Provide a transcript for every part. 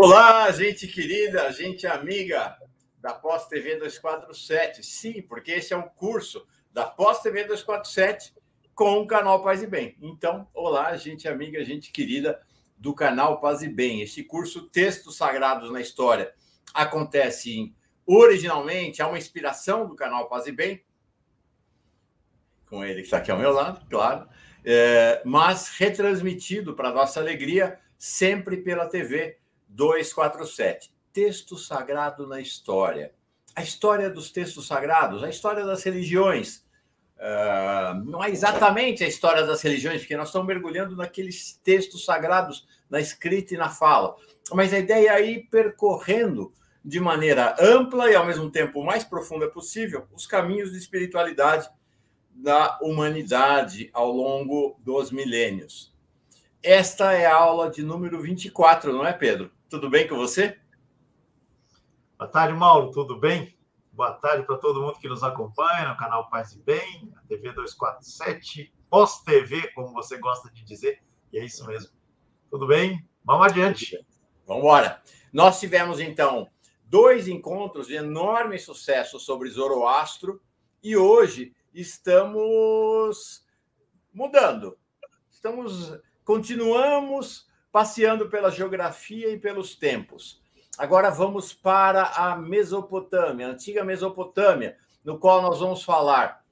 Olá, gente querida, gente amiga da Pós TV 247. Sim, porque esse é um curso da Pós TV 247 com o canal Paz e Bem. Então, olá, gente amiga, gente querida do canal Paz e Bem. Este curso Textos Sagrados na História acontece originalmente, é uma inspiração do canal Paz e Bem, com ele que está aqui ao meu lado, claro, mas retransmitido para nossa alegria sempre pela TV 247. Texto sagrado na história. A história dos textos sagrados, a história das religiões. Não é exatamente a história das religiões, porque nós estamos mergulhando naqueles textos sagrados, na escrita e na fala. Mas a ideia é ir percorrendo de maneira ampla e, ao mesmo tempo, o mais profunda possível, os caminhos de espiritualidade da humanidade ao longo dos milênios. Esta é a aula de número 24, não é, Pedro? Tudo bem com você? Boa tarde, Mauro. Tudo bem? Boa tarde para todo mundo que nos acompanha no canal Paz e Bem, a TV 247, pós-TV, como você gosta de dizer, e é isso mesmo. Tudo bem? Vamos adiante. Vamos embora. Nós tivemos, então, 2 encontros de enorme sucesso sobre Zoroastro e hoje estamos mudando. Continuamos passeando pela geografia e pelos tempos. Agora vamos para a Mesopotâmia, a antiga Mesopotâmia, no qual nós vamos falar,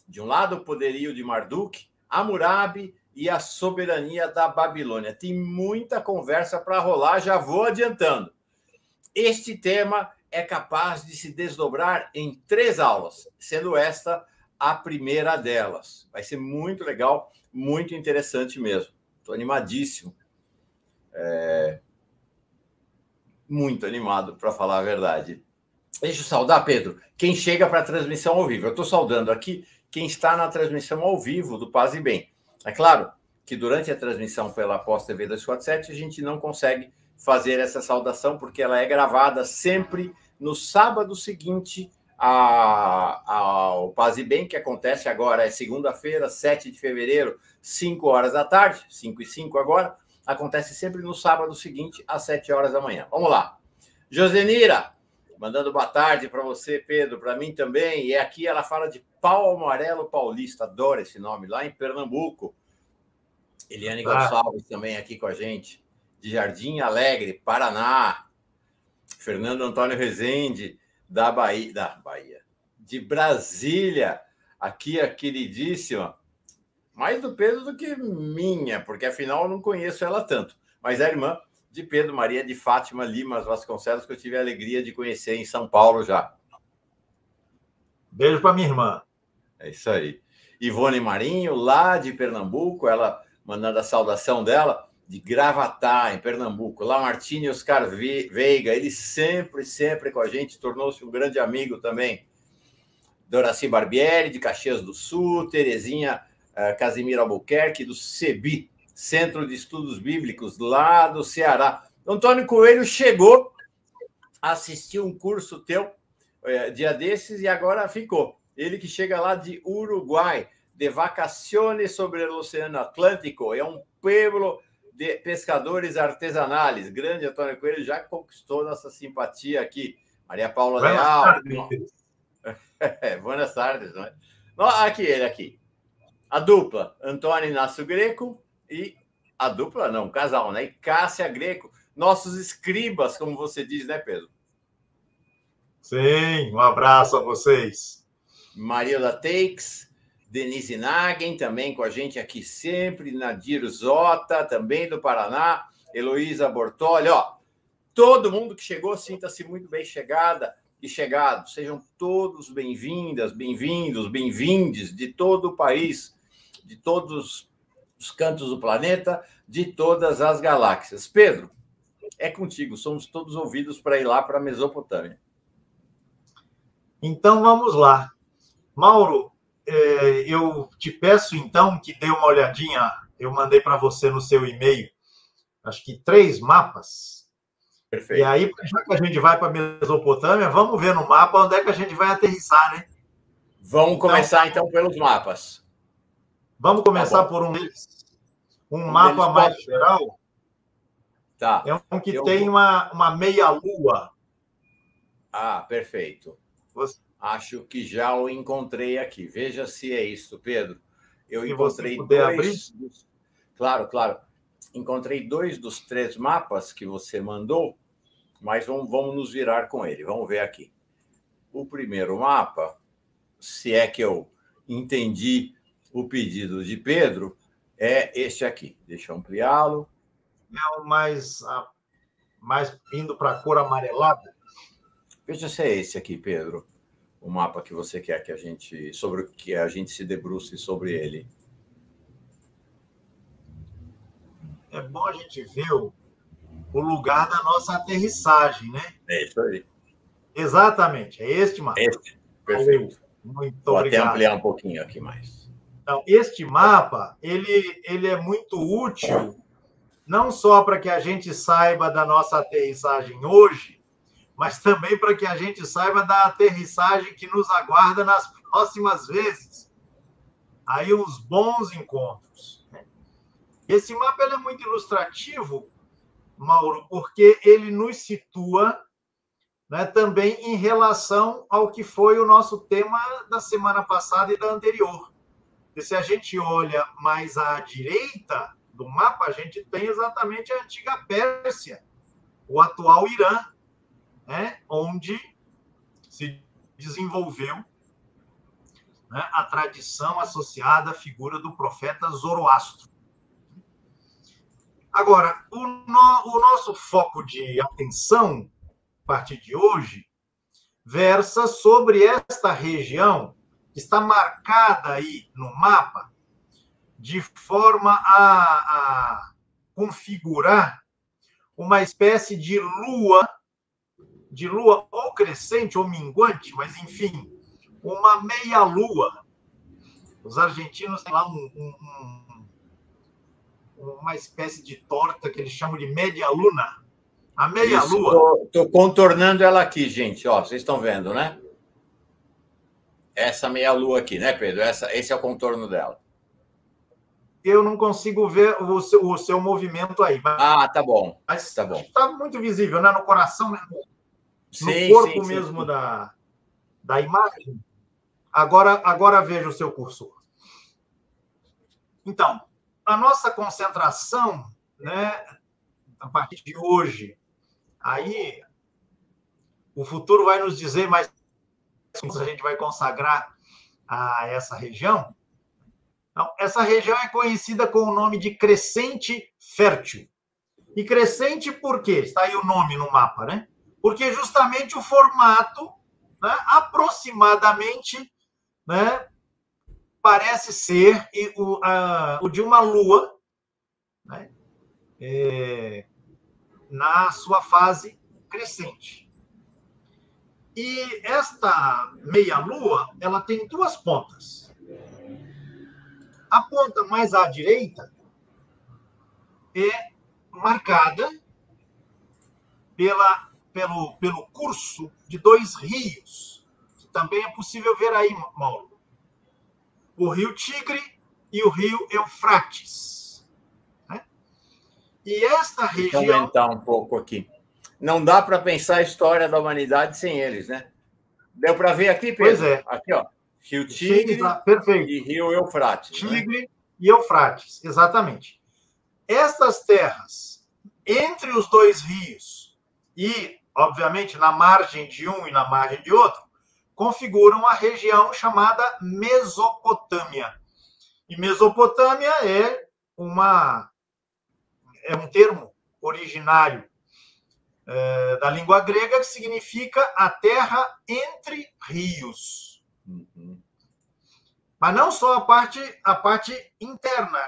de um lado, o poderio de Marduk, Hammurabi e a soberania da Babilônia. Tem muita conversa para rolar, já vou adiantando. Este tema é capaz de se desdobrar em 3 aulas, sendo esta a primeira delas. Vai ser muito legal, muito interessante mesmo. Estou animadíssimo. Muito animado, para falar a verdade. Deixa eu saudar, Pedro, quem chega para a transmissão ao vivo. Eu estou saudando aqui quem está na transmissão ao vivo do Paz e Bem. É claro que durante a transmissão pela Pós TV 247 a gente não consegue fazer essa saudação porque ela é gravada sempre no sábado seguinte ao Paz e Bem, que acontece agora, é segunda-feira, 7 de fevereiro, 5 horas da tarde, 5h05 agora, acontece sempre no sábado seguinte, às 7 horas da manhã. Vamos lá. Josenira, mandando boa tarde para você, Pedro, para mim também, e aqui ela fala de Pau Amarelo Paulista, adoro esse nome, lá em Pernambuco. Eliane Gonçalves também aqui com a gente, de Jardim Alegre, Paraná. Fernando Antônio Rezende, da Bahia, de Brasília, aqui a queridíssima, mais do Pedro do que minha, porque afinal eu não conheço ela tanto, mas é a irmã de Pedro Maria de Fátima Limas Vasconcelos, que eu tive a alegria de conhecer em São Paulo já. Beijo para minha irmã. É isso aí. Ivone Marinho, lá de Pernambuco, ela mandando a saudação dela, de Gravatá, em Pernambuco. Lá, Martini Oscar Veiga, ele sempre com a gente, tornou-se um grande amigo também. Doraci Barbieri, de Caxias do Sul, Terezinha Casimiro Albuquerque, do CEBI, Centro de Estudos Bíblicos, lá do Ceará. Antônio Coelho chegou, assistiu um curso teu dia desses e agora ficou. Ele que chega lá de Uruguai, de vacaciones sobre o Oceano Atlântico, é um pueblo de pescadores artesanais. Grande Antônio Coelho já conquistou nossa simpatia aqui. Maria Paula Leal. Boas tardes, não é? Aqui ele, aqui. A dupla, Antônio Inácio Greco e a dupla, não, casal, né? E Cássia Greco. Nossos escribas, como você diz, né, Pedro? Sim, um abraço a vocês. Marilda Teix, Denise Nagen, também com a gente aqui sempre, Nadir Zota, também do Paraná, Heloísa Bortoli, todo mundo que chegou, sinta-se muito bem chegada e chegado. Sejam todos bem-vindas, bem-vindos, bem-vindes de todo o país, de todos os cantos do planeta, de todas as galáxias. Pedro, é contigo, somos todos ouvidos para ir lá para a Mesopotâmia. Então, vamos lá. Mauro, eu te peço, então, que dê uma olhadinha. Eu mandei para você no seu e-mail, acho que 3 mapas. Perfeito. E aí, já que a gente vai para a Mesopotâmia, vamos ver no mapa onde é que a gente vai aterrissar, né? Vamos começar, então, pelos mapas. Vamos começar por um deles. Um mapa mais geral. Tá. É um que tem uma meia-lua. Ah, perfeito. Acho que já o encontrei aqui. Veja se é isso, Pedro. Eu encontrei dois. Claro, claro. Encontrei 2 dos 3 mapas que você mandou, mas vamos nos virar com ele. Vamos ver aqui. O primeiro mapa, se é que eu entendi o pedido de Pedro, é este aqui. Deixa eu ampliá-lo. É o mais indo para a cor amarelada. Veja se é esse aqui, Pedro. O mapa que você quer sobre o que a gente se debruce sobre ele. É bom a gente ver o lugar da nossa aterrissagem, né? É isso aí. Exatamente, é este mapa. Este, perfeito. Muito Vou obrigado. até ampliar um pouquinho aqui mais. Então, este mapa, ele é muito útil, não só para que a gente saiba da nossa aterrissagem hoje, mas também para que a gente saiba da aterrissagem que nos aguarda nas próximas vezes. Aí uns bons encontros. Esse mapa é muito ilustrativo, Mauro, porque ele nos situa, né, também em relação ao que foi o nosso tema da semana passada e da anterior. E se a gente olha mais à direita do mapa, a gente tem exatamente a antiga Pérsia, o atual Irã, né, onde se desenvolveu, né, a tradição associada à figura do profeta Zoroastro. Agora, o nosso foco de atenção, a partir de hoje, versa sobre esta região que está marcada aí no mapa de forma a configurar uma espécie de lua ou crescente ou minguante, mas enfim, uma meia-lua. Os argentinos têm lá uma espécie de torta que eles chamam de media-luna. A meia-lua. Estou contornando ela aqui, gente. Ó, vocês estão vendo, né? Essa meia-lua aqui, né, Pedro? Esse é o contorno dela. Eu não consigo ver o seu movimento aí. Tá bom. Mas tá bom. Está muito visível, né? No coração, né? Sim, no corpo sim, mesmo sim. Da imagem. Agora veja o seu cursor. Então, a nossa concentração, né, a partir de hoje, aí o futuro vai nos dizer mais se a gente vai consagrar a essa região. Então, essa região é conhecida com o nome de Crescente Fértil. E crescente por quê? Está aí o nome no mapa, né? Porque justamente o formato, né, aproximadamente, né, parece ser o de uma lua, né, na sua fase crescente. E esta meia-lua, ela tem 2 pontas. A ponta mais à direita é marcada pelo curso de 2 rios, que também é possível ver aí, Mauro. O rio Tigre e o rio Eufrates. Né? E esta região... Deixa eu aumentar um pouco aqui. Não dá para pensar a história da humanidade sem eles, né? Deu para ver aqui, Pedro? Pois é. Aqui, ó. Rio Tigre e Rio Eufrates. Tigre, né? E Eufrates, exatamente. Estas terras, entre os 2 rios e, obviamente, na margem de um e na margem de outro, configuram a região chamada Mesopotâmia. E Mesopotâmia é um termo originário da língua grega que significa a terra entre rios. Uhum. Mas não só a parte interna,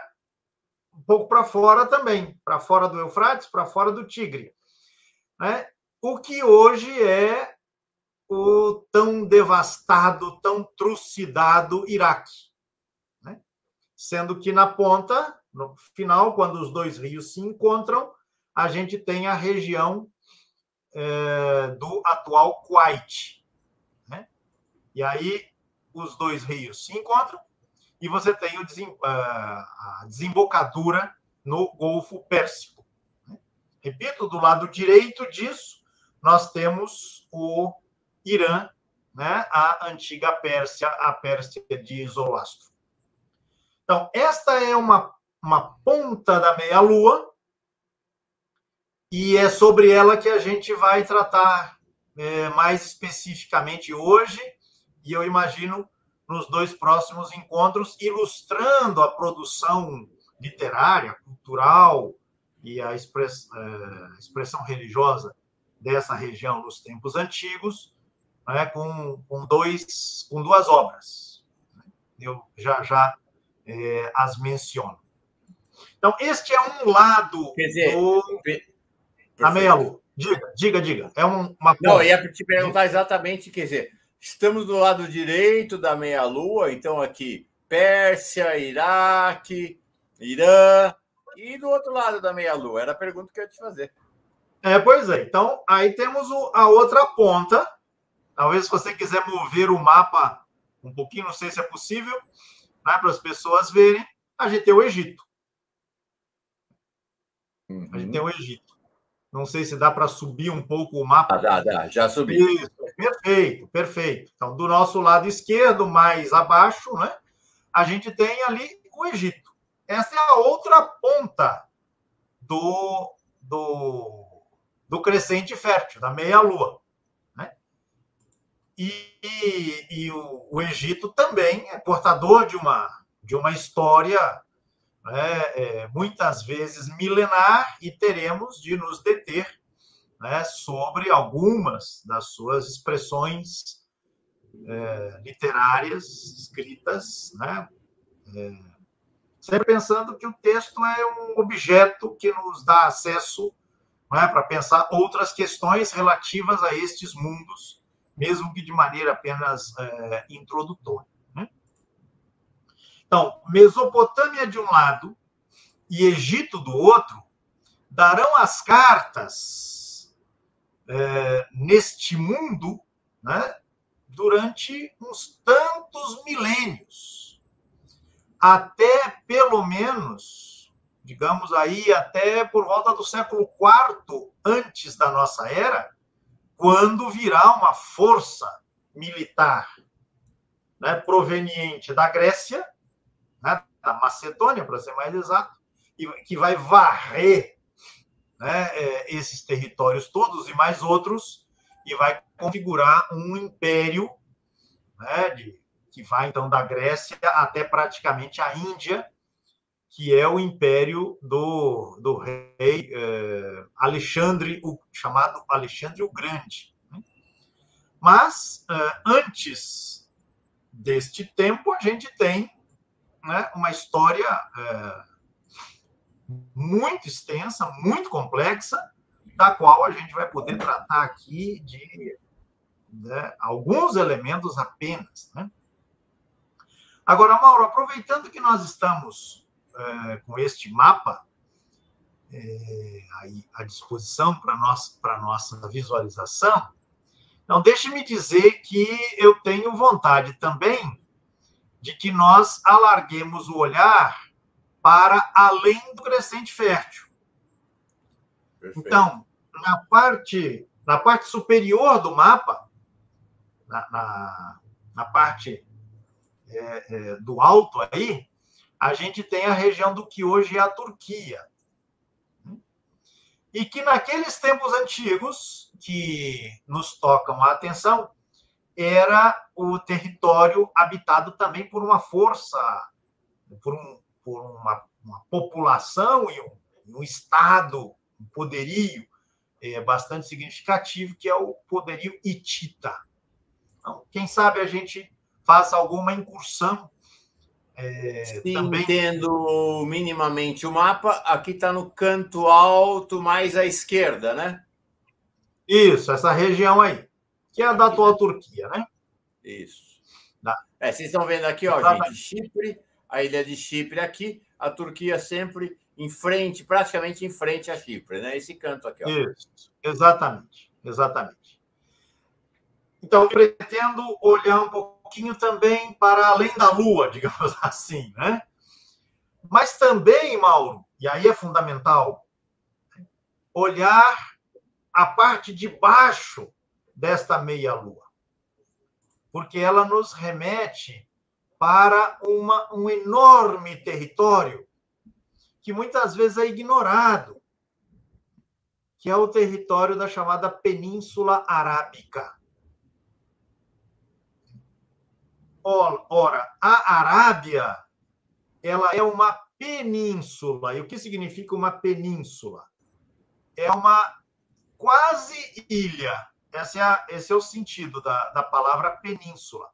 um pouco para fora também, para fora do Eufrates, para fora do Tigre. Né? O que hoje é o tão devastado, tão trucidado Iraque. Né? Sendo que na ponta, no final, quando os 2 rios se encontram, a gente tem a região do atual Kuwait. Né? E aí os 2 rios se encontram e você tem a desembocadura no Golfo Pérsico. Né? Repito, do lado direito disso, nós temos o Irã, né? A antiga Pérsia, a Pérsia de Zoroastro. Então, esta é uma ponta da meia-lua, e é sobre ela que a gente vai tratar mais especificamente hoje, e eu imagino nos 2 próximos encontros, ilustrando a produção literária, cultural e a expressão religiosa dessa região nos tempos antigos, né, com 2 obras. Eu já as menciono. Então, este é um lado da meia-lua. Diga. É uma ponta. Não, eu ia te perguntar exatamente, quer dizer, estamos do lado direito da meia-lua, então aqui Pérsia, Iraque, Irã, e do outro lado da meia-lua. Era a pergunta que eu ia te fazer. Pois é. Então, aí temos a outra ponta. Talvez, se você quiser mover o mapa um pouquinho, não sei se é possível, né, para as pessoas verem, a gente tem o Egito. A gente tem o Egito. Não sei se dá para subir um pouco o mapa. Dá, já subi. Isso, perfeito. Então, do nosso lado esquerdo, mais abaixo, né, a gente tem ali o Egito. Essa é a outra ponta do crescente fértil, da meia-lua. Né? E o Egito também é portador de uma história, né, muitas vezes milenar, e teremos de nos deter, né, sobre algumas das suas expressões literárias escritas, né, sempre pensando que o texto é um objeto que nos dá acesso, né, para pensar outras questões relativas a estes mundos, mesmo que de maneira apenas introdutória. Né? Então, Mesopotâmia de um lado e Egito do outro darão as cartas neste mundo, né, durante uns tantos milênios, até pelo menos, digamos aí, até por volta do século IV antes da nossa era, quando virá uma força militar, né, proveniente da Grécia, né, da Macedônia, para ser mais exato, e que vai varrer, né, esses territórios todos e mais outros, e vai configurar um império, né, que vai, então, da Grécia até praticamente a Índia, que é o império do rei Alexandre, chamado Alexandre o Grande. Mas, antes deste tempo, a gente tem, né, uma história muito extensa, muito complexa, da qual a gente vai poder tratar aqui de, né, alguns elementos apenas. Né? Agora, Mauro, aproveitando que nós estamos com este mapa aí à disposição para a nossa visualização, então deixe-me dizer que eu tenho vontade também de que nós alarguemos o olhar para além do crescente fértil. Perfeito. Então, na parte superior do mapa, na parte do alto aí, a gente tem a região do que hoje é a Turquia. E que naqueles tempos antigos, que nos tocam a atenção, era o território habitado também por uma força, por uma população e um Estado, um poderio bastante significativo, que é o poderio hitita. Então, quem sabe a gente faça alguma incursão. Se também entendo minimamente o mapa, aqui está no canto alto, mais à esquerda, né? Isso, essa região aí, que é a da atual Turquia, né? Isso. Vocês estão vendo aqui, ó, gente, Chipre, a ilha de Chipre aqui, a Turquia sempre em frente, praticamente em frente a Chipre, né? Esse canto aqui, ó. Isso, exatamente. Então, eu pretendo olhar um pouquinho também para além da Lua, digamos assim, né? Mas também, Mauro, e aí é fundamental, olhar a parte de baixo desta meia-lua, porque ela nos remete para um enorme território que muitas vezes é ignorado, que é o território da chamada Península Arábica. Ora, a Arábia, ela é uma península. E o que significa uma península? É uma quase ilha. Esse é o sentido da palavra península.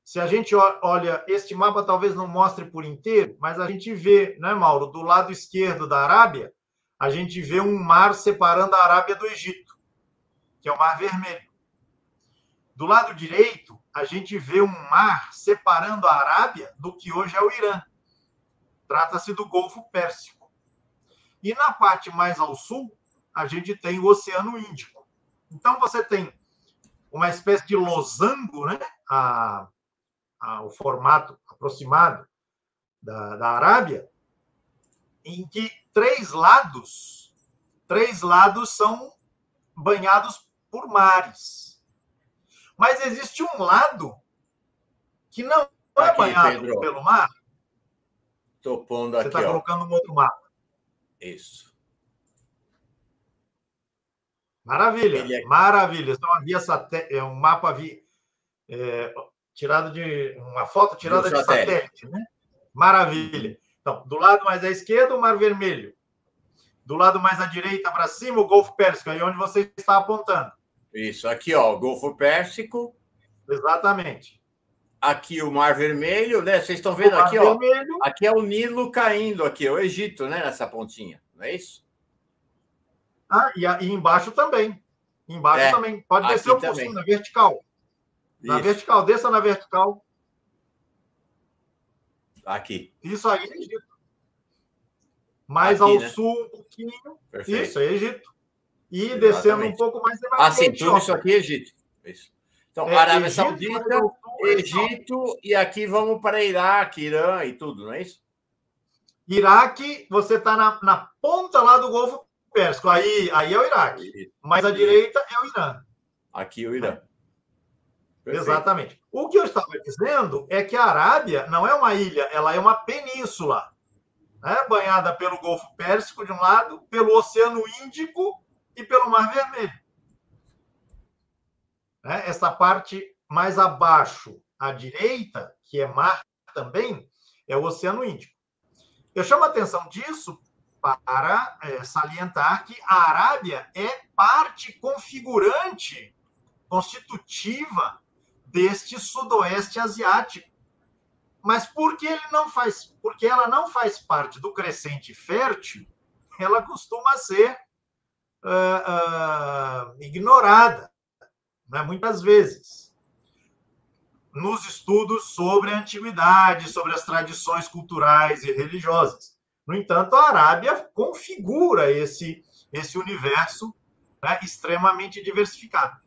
Se a gente olha, este mapa talvez não mostre por inteiro, mas a gente vê, né, Mauro, do lado esquerdo da Arábia, a gente vê um mar separando a Arábia do Egito, que é o Mar Vermelho. Do lado direito, a gente vê um mar separando a Arábia do que hoje é o Irã. Trata-se do Golfo Pérsico. E na parte mais ao sul, a gente tem o Oceano Índico. Então, você tem uma espécie de losango, né? O formato aproximado da Arábia, em que três lados são banhados por mares. Mas existe um lado que não é banhado Pedro, pelo mar. Estou pondo aqui. Você está colocando um outro mapa. Isso. Maravilha, maravilha. Então, é um mapa tirado de uma foto tirada de satélite, né? Maravilha. Então, do lado mais à esquerda, o Mar Vermelho. Do lado mais à direita, para cima, o Golfo Pérsico, aí onde você está apontando. Isso, aqui, ó, o Golfo Pérsico. Exatamente. Aqui o Mar Vermelho, né? Vocês estão vendo aqui, ó. Vermelho. Aqui é o Nilo caindo, aqui, o Egito, né? Nessa pontinha, não é isso? E embaixo também. Embaixo também. Pode descer um pouquinho na vertical. Na vertical, desça na vertical. Aqui. Isso aí é Egito. Mais aqui, ao sul um pouquinho. Perfeito. Isso é Egito. E exatamente. Descendo um pouco mais, você vai sim, tudo isso aqui é Egito. Isso. Então, Arábia Saudita, Egito, e aqui vamos para Iraque, Irã e tudo, não é isso? Iraque, você está na ponta lá do Golfo Pérsico. Aí é o Iraque. Mais à direita é o Irã. Aqui o Irã. Perfeito. Exatamente. O que eu estava dizendo é que a Arábia não é uma ilha, ela é uma península, né? Banhada pelo Golfo Pérsico de um lado, pelo Oceano Índico e pelo Mar Vermelho. Né? Essa parte mais abaixo, à direita, que é mar também, é o Oceano Índico. Eu chamo a atenção disso para salientar que a Arábia é parte configurante, constitutiva deste sudoeste asiático. Mas porque ela não faz parte do crescente fértil, ela costuma ser ignorada, né, muitas vezes, nos estudos sobre a antiguidade, sobre as tradições culturais e religiosas. No entanto, a Arábia configura esse universo, né, extremamente diversificado.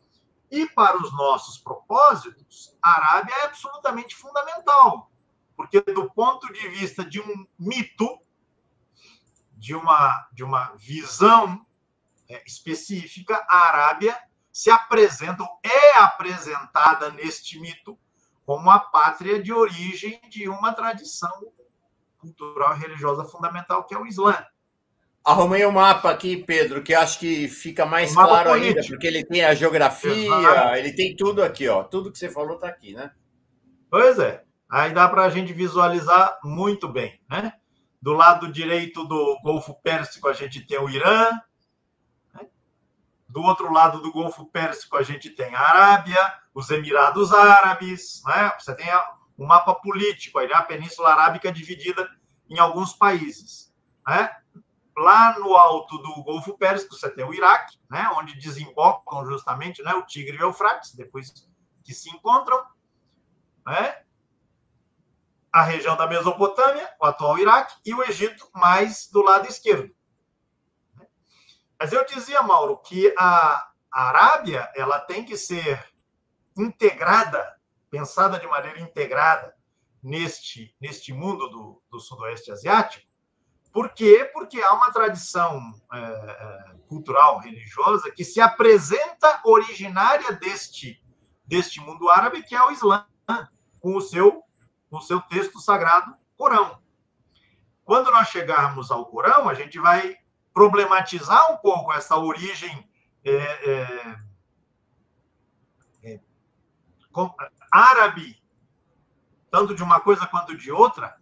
E para os nossos propósitos, a Arábia é absolutamente fundamental, porque do ponto de vista de um mito, de uma visão específica, a Arábia se apresenta, ou é apresentada neste mito, como a pátria de origem de uma tradição cultural e religiosa fundamental, que é o Islã. Arrumei um mapa aqui, Pedro, que acho que fica mais claro ainda, porque ele tem a geografia, ele tem tudo aqui, ó. Tudo que você falou está aqui, né? Pois é. Aí dá para a gente visualizar muito bem, né? Do lado direito do Golfo Pérsico, a gente tem o Irã. Né? Do outro lado do Golfo Pérsico, a gente tem a Arábia, os Emirados Árabes. Né? Você tem um mapa político, aí, né? A Península Arábica dividida em alguns países. Né? Lá no alto do Golfo Pérsico, você tem o Iraque, né, onde desembocam justamente, né, o Tigre e o Eufrates, depois que se encontram. Né? A região da Mesopotâmia, o atual Iraque, e o Egito, mais do lado esquerdo. Mas eu dizia, Mauro, que a Arábia ela tem que ser integrada, pensada de maneira integrada neste mundo do Sudoeste Asiático, Por quê? Porque há uma tradição cultural, religiosa, que se apresenta originária deste mundo árabe, que é o Islã, com o seu texto sagrado, Corão. Quando nós chegarmos ao Corão, a gente vai problematizar um pouco essa origem árabe, tanto de uma coisa quanto de outra,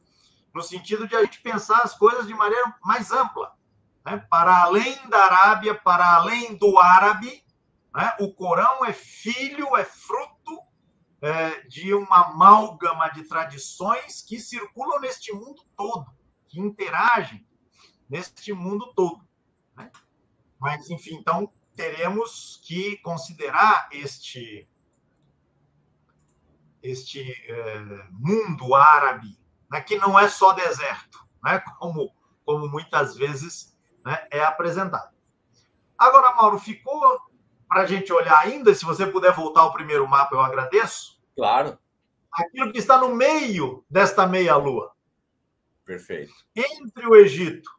no sentido de a gente pensar as coisas de maneira mais ampla, né? Para além da Arábia, para além do árabe, né? O Corão é filho, é fruto de uma amálgama de tradições que circulam neste mundo todo, que interagem neste mundo todo, né? Mas, enfim, então, teremos que considerar este mundo árabe, né, que não é só deserto, né, como muitas vezes, né, é apresentado. Agora, Mauro, ficou para a gente olhar ainda, se você puder voltar ao primeiro mapa, eu agradeço. Claro. Aquilo que está no meio desta meia-lua. Perfeito. Entre o Egito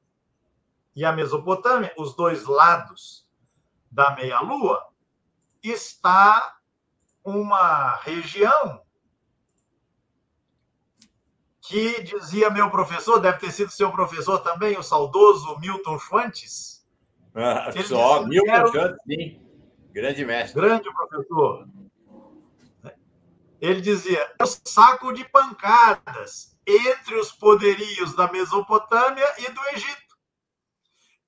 e a Mesopotâmia, os dois lados da meia-lua, está uma região que dizia meu professor, deve ter sido seu professor também, o saudoso Milton Schwantes. Só, Milton Schwantes, sim. Grande mestre. Grande professor. Ele dizia, é o saco de pancadas entre os poderios da Mesopotâmia e do Egito,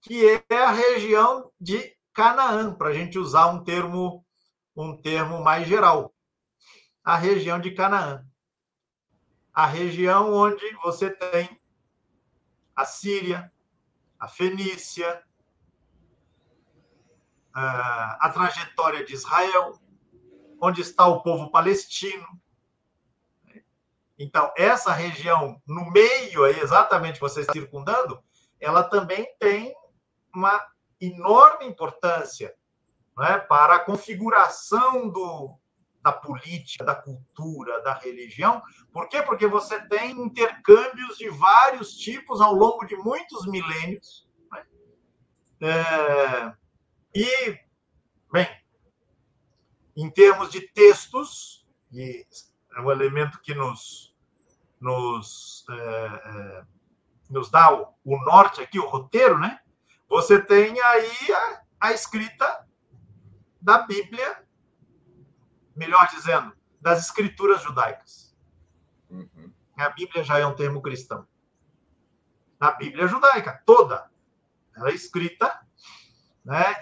que é a região de Canaã, para a gente usar um termo mais geral. A região de Canaã. A região onde você tem a Síria, a Fenícia, a trajetória de Israel, onde está o povo palestino. Então, essa região no meio, aí, exatamente que você está circundando, ela também tem uma enorme importância, né, para a configuração da política, da cultura, da religião. Por quê? Porque você tem intercâmbios de vários tipos ao longo de muitos milênios. Né? E, bem, em termos de textos, e é um elemento que nos dá o norte aqui, o roteiro, né? Você tem aí a escrita da Bíblia, melhor dizendo, das escrituras judaicas. Uhum. A Bíblia já é um termo cristão. A Bíblia judaica, toda, ela é escrita, né,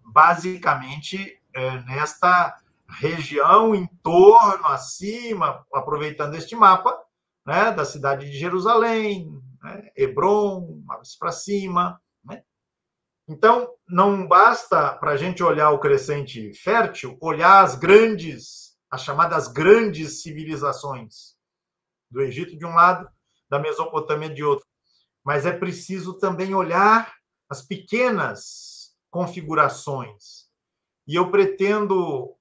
basicamente nesta região em torno, acima, aproveitando este mapa, né, da cidade de Jerusalém, né, Hebrom, mais para cima. Né? Então, não basta para a gente olhar o crescente fértil, olhar as chamadas grandes civilizações do Egito de um lado, da Mesopotâmia de outro. Mas é preciso também olhar as pequenas configurações. E eu pretendo,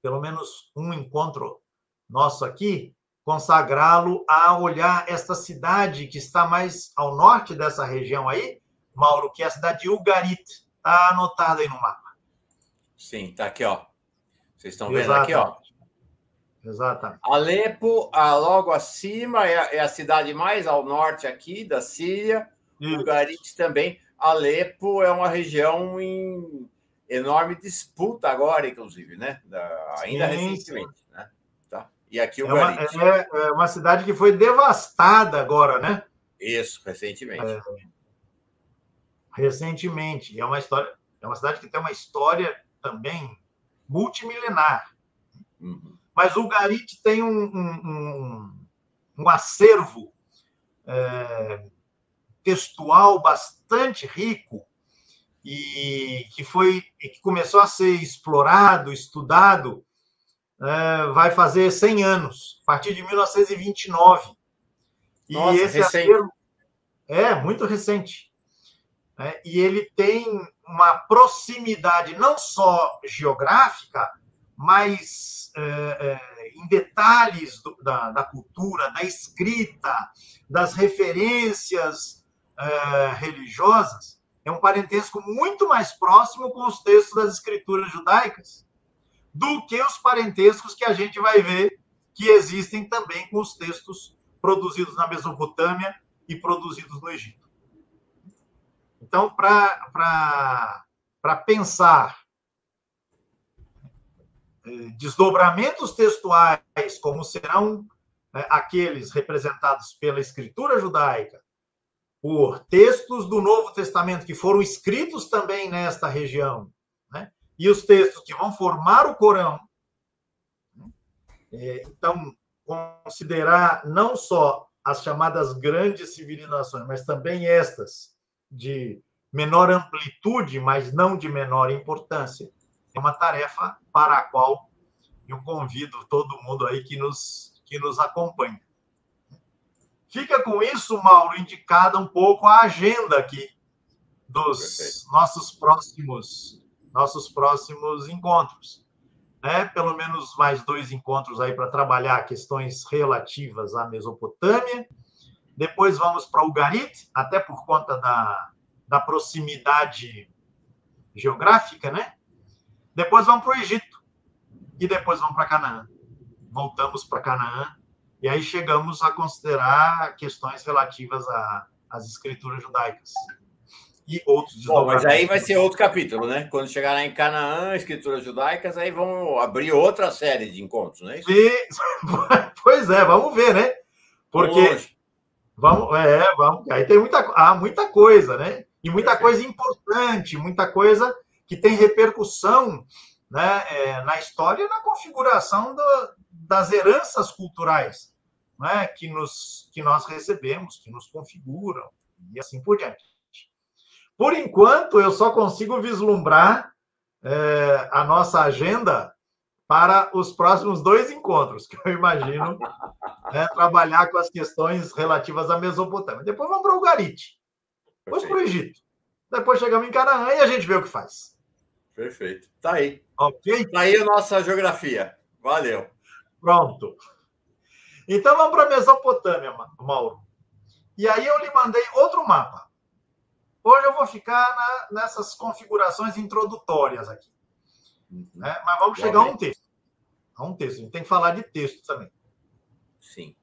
pelo menos um encontro nosso aqui, consagrá-lo a olhar esta cidade que está mais ao norte dessa região aí, Mauro, que é a cidade de Ugarit. Está anotada aí no mapa. Sim, está aqui, ó. Vocês estão vendo aqui, ó? Exatamente. Alepo, logo acima, é a cidade mais ao norte aqui da Síria. Ugarit também. Alepo é uma região em enorme disputa agora, inclusive, né? Ainda recentemente, sim. Né? Tá? E aqui Ugarit. É uma cidade que foi devastada agora, né? Isso, recentemente. Recentemente. É uma cidade que tem uma história também multimilenar. Uhum. Mas o Ugarit tem um acervo textual bastante rico e que começou a ser explorado, estudado, vai fazer 100 anos, a partir de 1929. Nossa, e esse recente. acervo é muito recente. Né? E ele tem uma proximidade não só geográfica, mas em detalhes da cultura, da escrita, das referências religiosas, é um parentesco muito mais próximo com os textos das escrituras judaicas do que os parentescos que a gente vai ver que existem também com os textos produzidos na Mesopotâmia e produzidos no Egito. Então, para pensar desdobramentos textuais, como serão aqueles representados pela escritura judaica, por textos do Novo Testamento que foram escritos também nesta região, né? E os textos que vão formar o Corão. Então, considerar não só as chamadas grandes civilizações, mas também estas de menor amplitude, mas não de menor importância, é uma tarefa para a qual eu convido todo mundo aí que nos acompanha. Fica com isso, Mauro, indicada um pouco a agenda aqui dos nossos próximos encontros. Pelo menos mais 2 encontros aí para trabalhar questões relativas à Mesopotâmia. Depois vamos para o Ugarit, até por conta da proximidade geográfica, né? Depois vamos para o Egito. E depois vamos para Canaã. Voltamos para Canaã. E aí chegamos a considerar questões relativas às escrituras judaicas. E outros desdobramentos. Bom, mas aí vai ser outro capítulo, né? Quando chegar lá em Canaã, escrituras judaicas, aí vão abrir outra série de encontros, não é isso? Pois é, vamos ver, né? Porque vamos. Aí tem muita coisa, né? E muita coisa importante, muita coisa que tem repercussão, né, na história e na configuração das heranças culturais, né, que nós recebemos, que nos configuram, e assim por diante. Por enquanto, eu só consigo vislumbrar a nossa agenda para os próximos 2 encontros, que eu imagino trabalhar com as questões relativas à Mesopotâmia. Depois vamos para o Ugarit, depois para o Egito. Depois chegamos em Canaã e a gente vê o que faz. Perfeito. Tá aí. Ok? Tá aí a nossa geografia. Valeu. Pronto. Então vamos para a Mesopotâmia, Mauro. E aí eu lhe mandei outro mapa. Hoje eu vou ficar nessas configurações introdutórias aqui. Né? Mas vamos chegar a um texto. A gente tem que falar de texto também. Sim.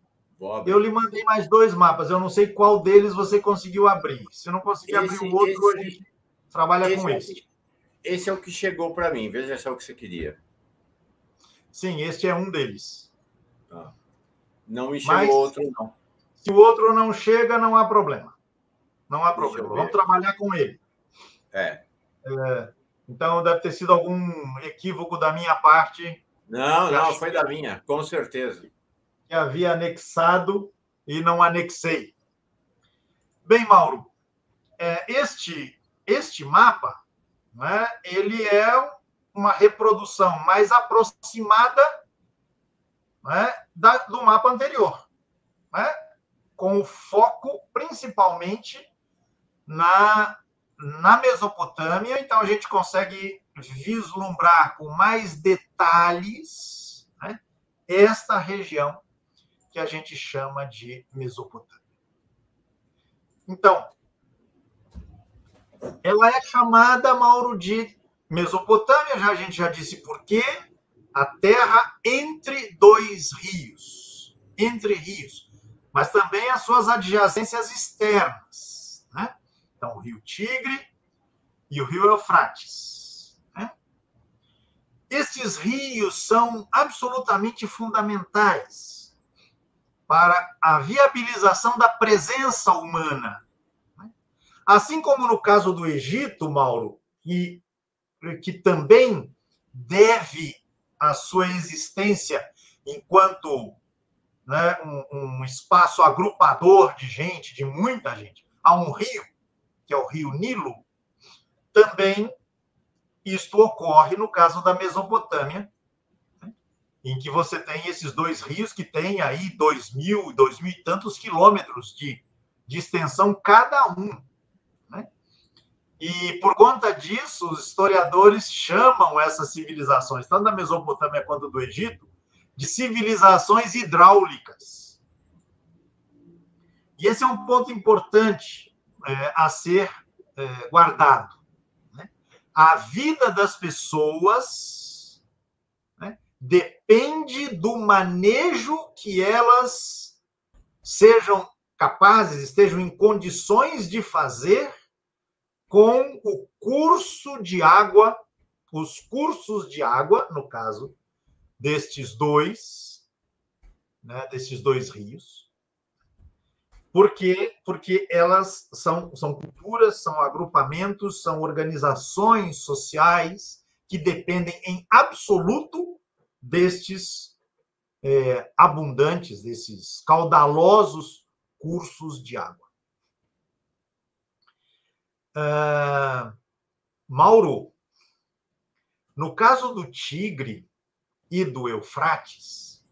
Eu lhe mandei mais 2 mapas. Eu não sei qual deles você conseguiu abrir. Se não conseguir abrir o outro, a gente trabalha com esse. Esse é o que chegou para mim. Veja se é o que você queria. Sim, este é um deles. Não me chegou outro, não. Se o outro não chega, não há problema. Não há problema. Vamos trabalhar com ele. Então, deve ter sido algum equívoco da minha parte. Não, foi da minha, com certeza. Que havia anexado e não anexei. Bem, Mauro, este mapa, né, ele é uma reprodução mais aproximada, né, do mapa anterior, né, com o foco principalmente na Mesopotâmia. Então, a gente consegue vislumbrar com mais detalhes, né, esta região que a gente chama de Mesopotâmia. Então, ela é chamada, Mauro, de Mesopotâmia, a gente já disse por quê, a terra entre 2 rios. Entre rios. Mas também as suas adjacências externas, né? Então, o rio Tigre e o rio Eufrates. Né? Estes rios são absolutamente fundamentais para a viabilização da presença humana. Assim como no caso do Egito, Mauro, que também deve a sua existência enquanto, né, um espaço agrupador de gente, de muita gente, a um rio, que é o rio Nilo, também isto ocorre no caso da Mesopotâmia, né, em que você tem esses 2 rios que têm aí 2.000 e tantos quilômetros de extensão cada um. Né? E, por conta disso, os historiadores chamam essas civilizações, tanto da Mesopotâmia quanto do Egito, de civilizações hidráulicas. E esse é um ponto importante a ser guardado. Né? A vida das pessoas, né, depende do manejo que elas sejam capazes, estejam em condições de fazer com o curso de água, os cursos de água, no caso destes dois, né, destes dois rios. Por quê? Porque elas são culturas, são agrupamentos, são organizações sociais que dependem em absoluto destes abundantes, desses caudalosos cursos de água. Mauro, no caso do Tigre e do Eufrates,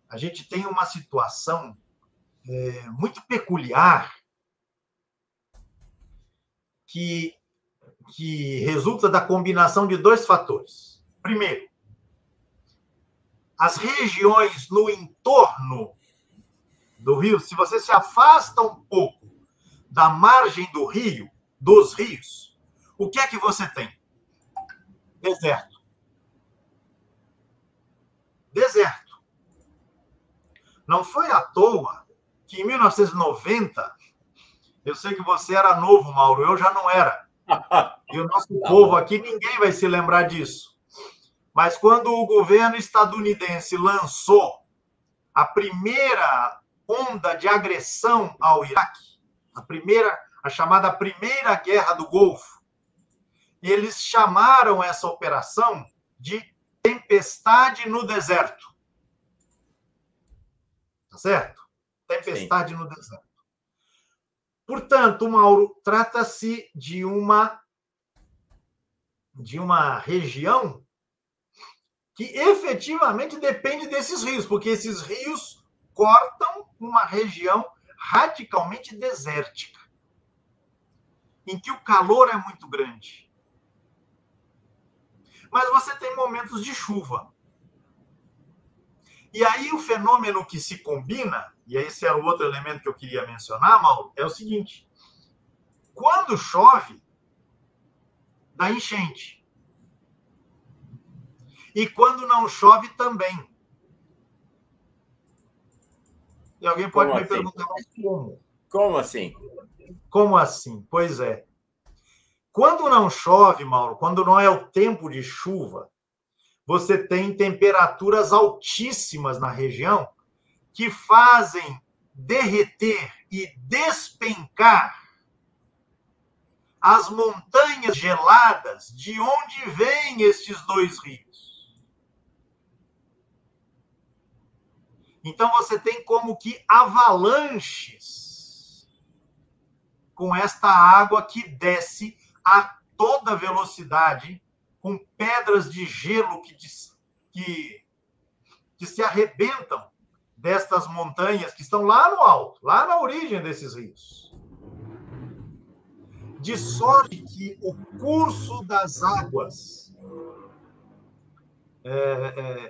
a gente tem uma situação muito peculiar que resulta da combinação de dois fatores. Primeiro, as regiões no entorno do rio, se você se afasta um pouco da margem do rio, dos rios, o que é que você tem? Deserto. Deserto. Não foi à toa que em 1990, eu sei que você era novo, Mauro, eu já não era. E o nosso povo aqui, ninguém vai se lembrar disso. Mas quando o governo estadunidense lançou a primeira onda de agressão ao Iraque, a chamada Primeira Guerra do Golfo, eles chamaram essa operação de Tempestade no Deserto. Tá certo? Tempestade no Deserto. Portanto, Mauro, trata-se de uma região que efetivamente depende desses rios, porque esses rios cortam uma região radicalmente desértica, em que o calor é muito grande. Mas você tem momentos de chuva. E aí o fenômeno que se combina, e esse era o outro elemento que eu queria mencionar, Mauro, é o seguinte: quando chove, dá enchente. E quando não chove, também. E alguém pode me perguntar, mas como? Como assim? Como assim? Pois é. Quando não chove, Mauro, quando não é o tempo de chuva, você tem temperaturas altíssimas na região que fazem derreter e despencar as montanhas geladas de onde vêm estes dois rios. Então você tem como que avalanches com esta água que desce a toda velocidade, com pedras de gelo que se arrebentam destas montanhas que estão lá no alto, lá na origem desses rios. De sorte que o curso das águas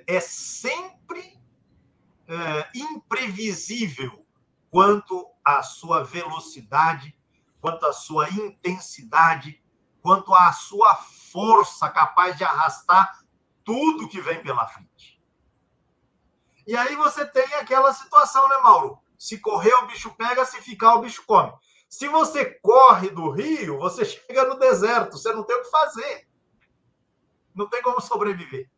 é sempre imprevisível quanto à sua velocidade, quanto à sua intensidade, quanto à sua força capaz de arrastar tudo que vem pela frente. E aí você tem aquela situação, né, Mauro? Se correr, o bicho pega, se ficar, o bicho come. Se você corre do rio, você chega no deserto, você não tem o que fazer. Não tem como sobreviver.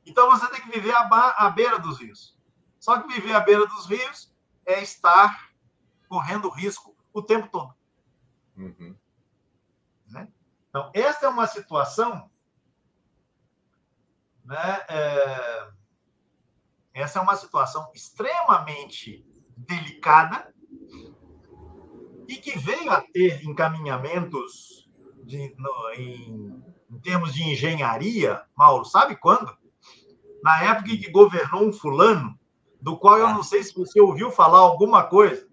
Então você tem que viver à beira dos rios. Só que viver à beira dos rios é estar correndo risco o tempo todo. Uhum. Né? Então, esta é uma situação, né, essa é uma situação extremamente delicada e que veio a ter encaminhamentos em termos de engenharia, Mauro, sabe quando? Na época em que governou um fulano, do qual eu não sei se você ouviu falar alguma coisa,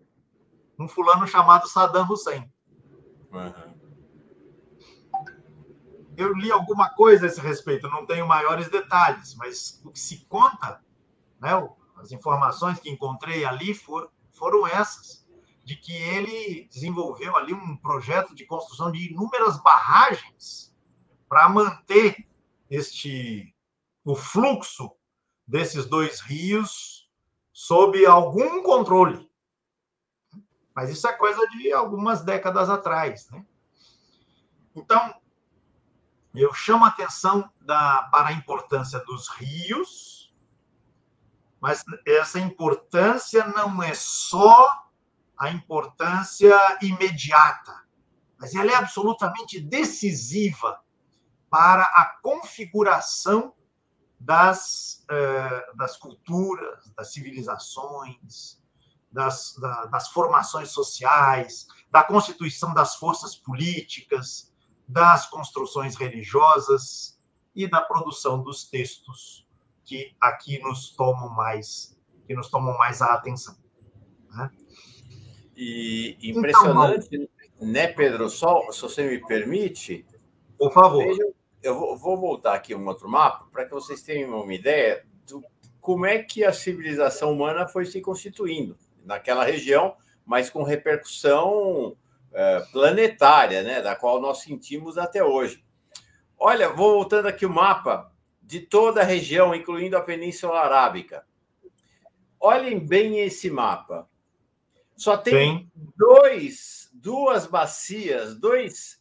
um fulano chamado Saddam Hussein. Uhum. Eu li alguma coisa a esse respeito, não tenho maiores detalhes, mas o que se conta né, as informações que encontrei ali foram essas, de que ele desenvolveu ali um projeto de construção de inúmeras barragens para manter o fluxo desses dois rios sob algum controle. Mas isso é coisa de algumas décadas atrás, né? Então, eu chamo a atenção para a importância dos rios, mas essa importância não é só a importância imediata, mas ela é absolutamente decisiva para a configuração das culturas, das civilizações, das formações sociais, da constituição das forças políticas, das construções religiosas e da produção dos textos que aqui nos tomam mais a atenção. Né? E impressionante, então, né, Pedro? Só, se você me permite, por favor. Veja, eu vou voltar aqui um outro mapa para que vocês tenham uma ideia de como é que a civilização humana foi se constituindo naquela região, mas com repercussão planetária, né, da qual nós sentimos até hoje. Olha, vou voltando aqui o mapa de toda a região, incluindo a Península Arábica. Olhem bem esse mapa. Só tem duas bacias, dois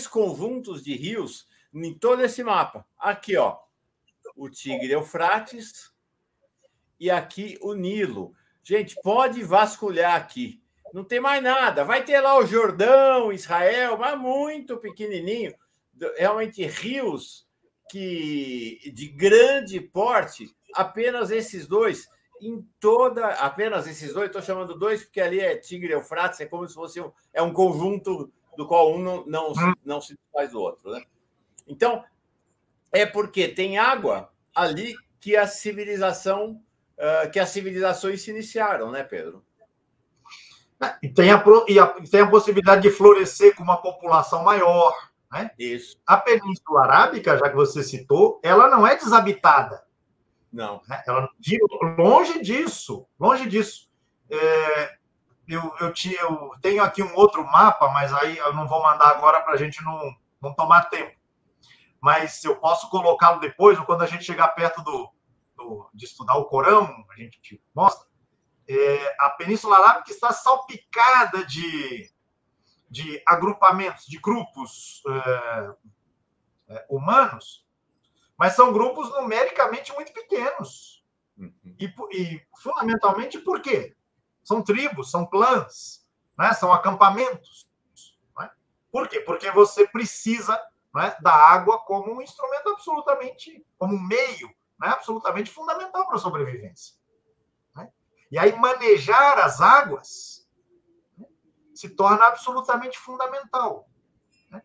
conjuntos de rios em todo esse mapa. Aqui, ó, o Tigre Eufrates e aqui o Nilo. Gente, pode vasculhar aqui. Não tem mais nada. Vai ter lá o Jordão, Israel, mas muito pequenininho. Realmente rios de grande porte, apenas esses dois. Apenas esses dois, estou chamando dois porque ali é Tigre e Eufrates, é como se fosse um conjunto do qual um não se faz do outro, né? Então, é porque tem água ali que as civilizações se iniciaram, né, Pedro? E tem a possibilidade de florescer com uma população maior, né? Isso. A Península Arábica, já que você citou, ela não é desabitada. Não. Ela, longe disso. Eu tenho aqui um outro mapa, mas aí eu não vou mandar agora para a gente não tomar tempo. Mas eu posso colocá-lo depois, ou quando a gente chegar perto de estudar o Corão, a gente mostra. A Península Arábica está salpicada de agrupamentos, de grupos humanos, mas são grupos numericamente muito pequenos. E fundamentalmente, por quê? São tribos, são clãs, né? São acampamentos. Né? Por quê? Porque você precisa, né, da água como um instrumento como um meio, né, absolutamente fundamental para a sobrevivência. Né? E aí manejar as águas, né, se torna absolutamente fundamental. Né?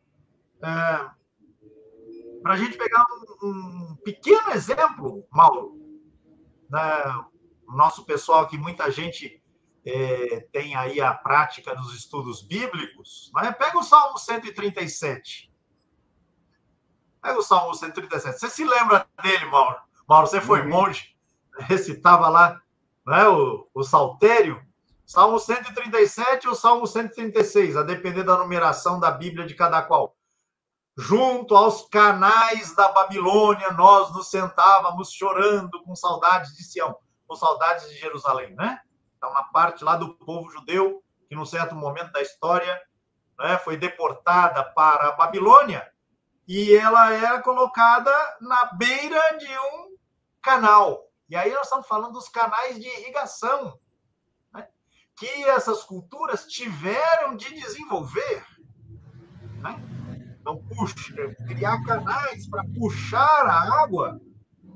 Para a gente pegar um pequeno exemplo, Mauro, né, o nosso pessoal aqui, muita gente tem aí a prática dos estudos bíblicos, né? Pega o Salmo 137. Pega o Salmo 137. Você se lembra dele, Mauro? Mauro, você foi monge, recitava lá, né, o saltério. Salmo 137 ou Salmo 136, a depender da numeração da Bíblia de cada qual. Junto aos canais da Babilônia, nós nos sentávamos chorando com saudades de Sião, com saudades de Jerusalém, né? Então, uma parte lá do povo judeu, que num certo momento da história, né, foi deportada para a Babilônia, e ela era colocada na beira de um canal. E aí nós estamos falando dos canais de irrigação, né, que essas culturas tiveram de desenvolver. Né? Então, criar canais para puxar a água,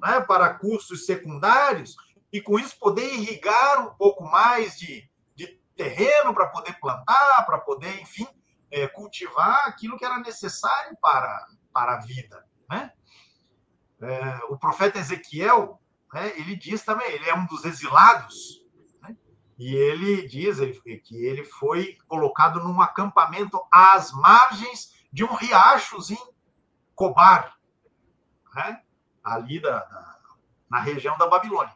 né, para cursos secundários, e com isso poder irrigar um pouco mais de terreno para poder plantar, para poder, enfim, cultivar aquilo que era necessário para a vida. Né? O profeta Ezequiel, né, ele diz também, ele é um dos exilados, né, e ele diz que ele foi colocado num acampamento às margens de um riachozinho, Cobar, né, ali na região da Babilônia.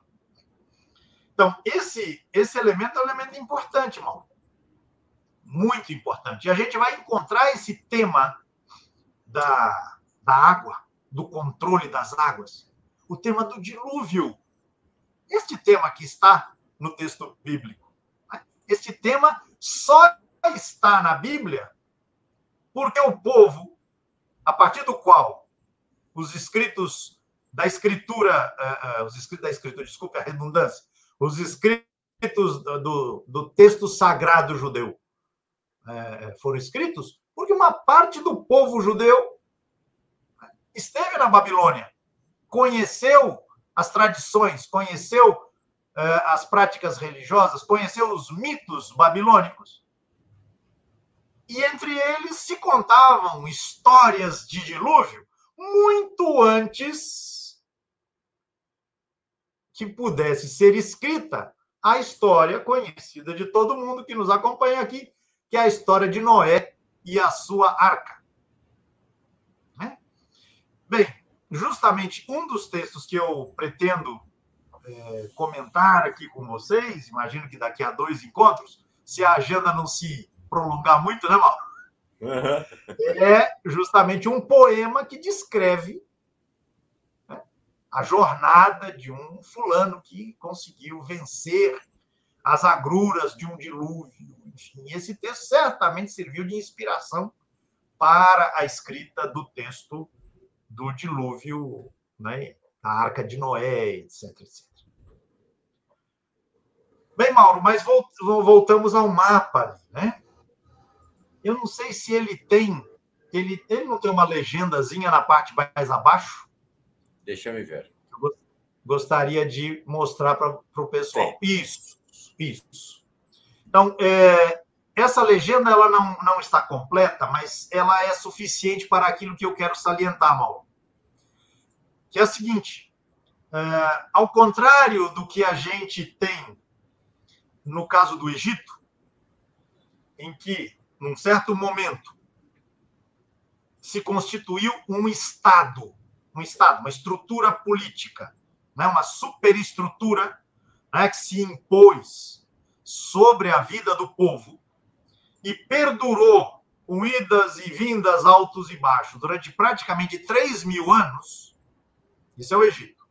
Então, esse elemento é um elemento importante, Mauro. Muito importante. E a gente vai encontrar esse tema da água, do controle das águas, o tema do dilúvio. Este tema que está no texto bíblico. Este tema só está na Bíblia porque o povo, a partir do qual os escritos da Escritura, desculpe a redundância, os escritos do texto sagrado judeu foram escritos porque uma parte do povo judeu esteve na Babilônia, conheceu as tradições, conheceu as práticas religiosas, conheceu os mitos babilônicos. E entre eles se contavam histórias de dilúvio muito antes que pudesse ser escrita a história conhecida de todo mundo que nos acompanha aqui, que é a história de Noé e a sua arca. Bem, justamente um dos textos que eu pretendo comentar aqui com vocês, imagino que daqui a 2 encontros, se a agenda não se prolongar muito, né, Mauro? Uhum. É justamente um poema que descreve a jornada de um fulano que conseguiu vencer as agruras de um dilúvio. Enfim, esse texto certamente serviu de inspiração para a escrita do texto do dilúvio, né, da Arca de Noé, etc, etc. Bem, Mauro, mas voltamos ao mapa, né? Eu não sei se ele tem... Ele não tem uma legendazinha na parte mais abaixo? Deixa eu ver. Eu gostaria de mostrar para o pessoal. Sim. Isso. Então, essa legenda ela não está completa, mas ela é suficiente para aquilo que eu quero salientar, Mauro. Que é o seguinte, ao contrário do que a gente tem no caso do Egito, em que, num certo momento, se constituiu um Estado, uma estrutura política, né, uma superestrutura, né, que se impôs sobre a vida do povo e perdurou com idas e vindas, altos e baixos, durante praticamente 3.000 anos. Isso é o Egito.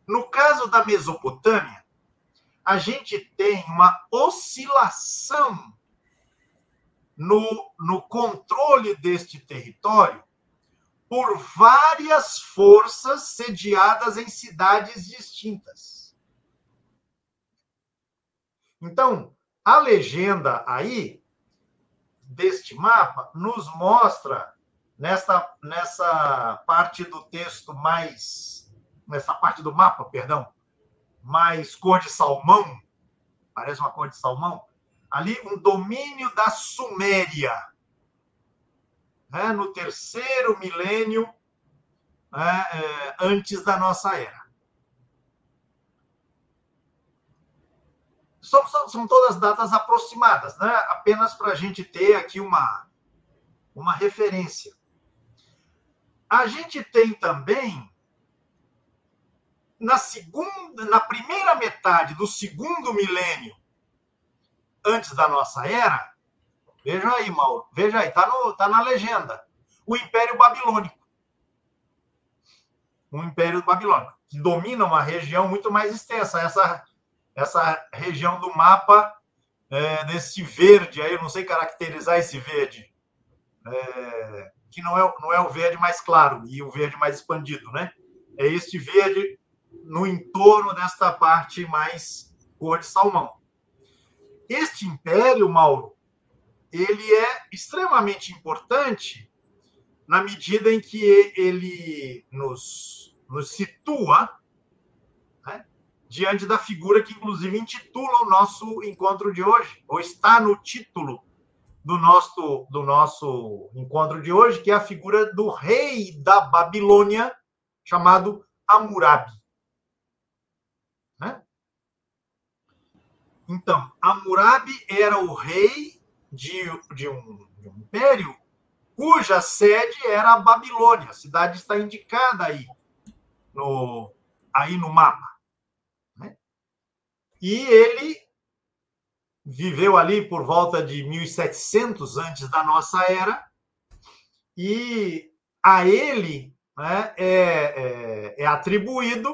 No caso da Mesopotâmia, a gente tem uma oscilação no controle deste território por várias forças sediadas em cidades distintas. Então, a legenda aí deste mapa nos mostra nessa parte do texto nessa parte do mapa, perdão, mais cor de salmão, parece uma cor de salmão, ali um domínio da Suméria, né, no 3º milênio antes da nossa era. São todas datas aproximadas, né? Apenas para a gente ter aqui uma referência. A gente tem também, na primeira metade do 2º milênio antes da nossa era, veja aí, Mauro, veja aí, tá na legenda, o Império Babilônico. O Império Babilônico, que domina uma região muito mais extensa, essa região do mapa desse verde aí, eu não sei caracterizar esse verde, que não é o verde mais claro e o verde mais expandido, né? É este verde no entorno desta parte mais cor de salmão. Este império, Mauro, ele é extremamente importante na medida em que ele nos situa, né, diante da figura que, inclusive, intitula o nosso encontro de hoje, ou está no título do nosso encontro de hoje, que é a figura do rei da Babilônia, chamado Hammurabi. Né? Então, Hammurabi era o rei de um império cuja sede era a Babilônia. A cidade está indicada aí no aí no mapa, né? E ele viveu ali por volta de 1700 antes da nossa era, e a ele, né, é atribuída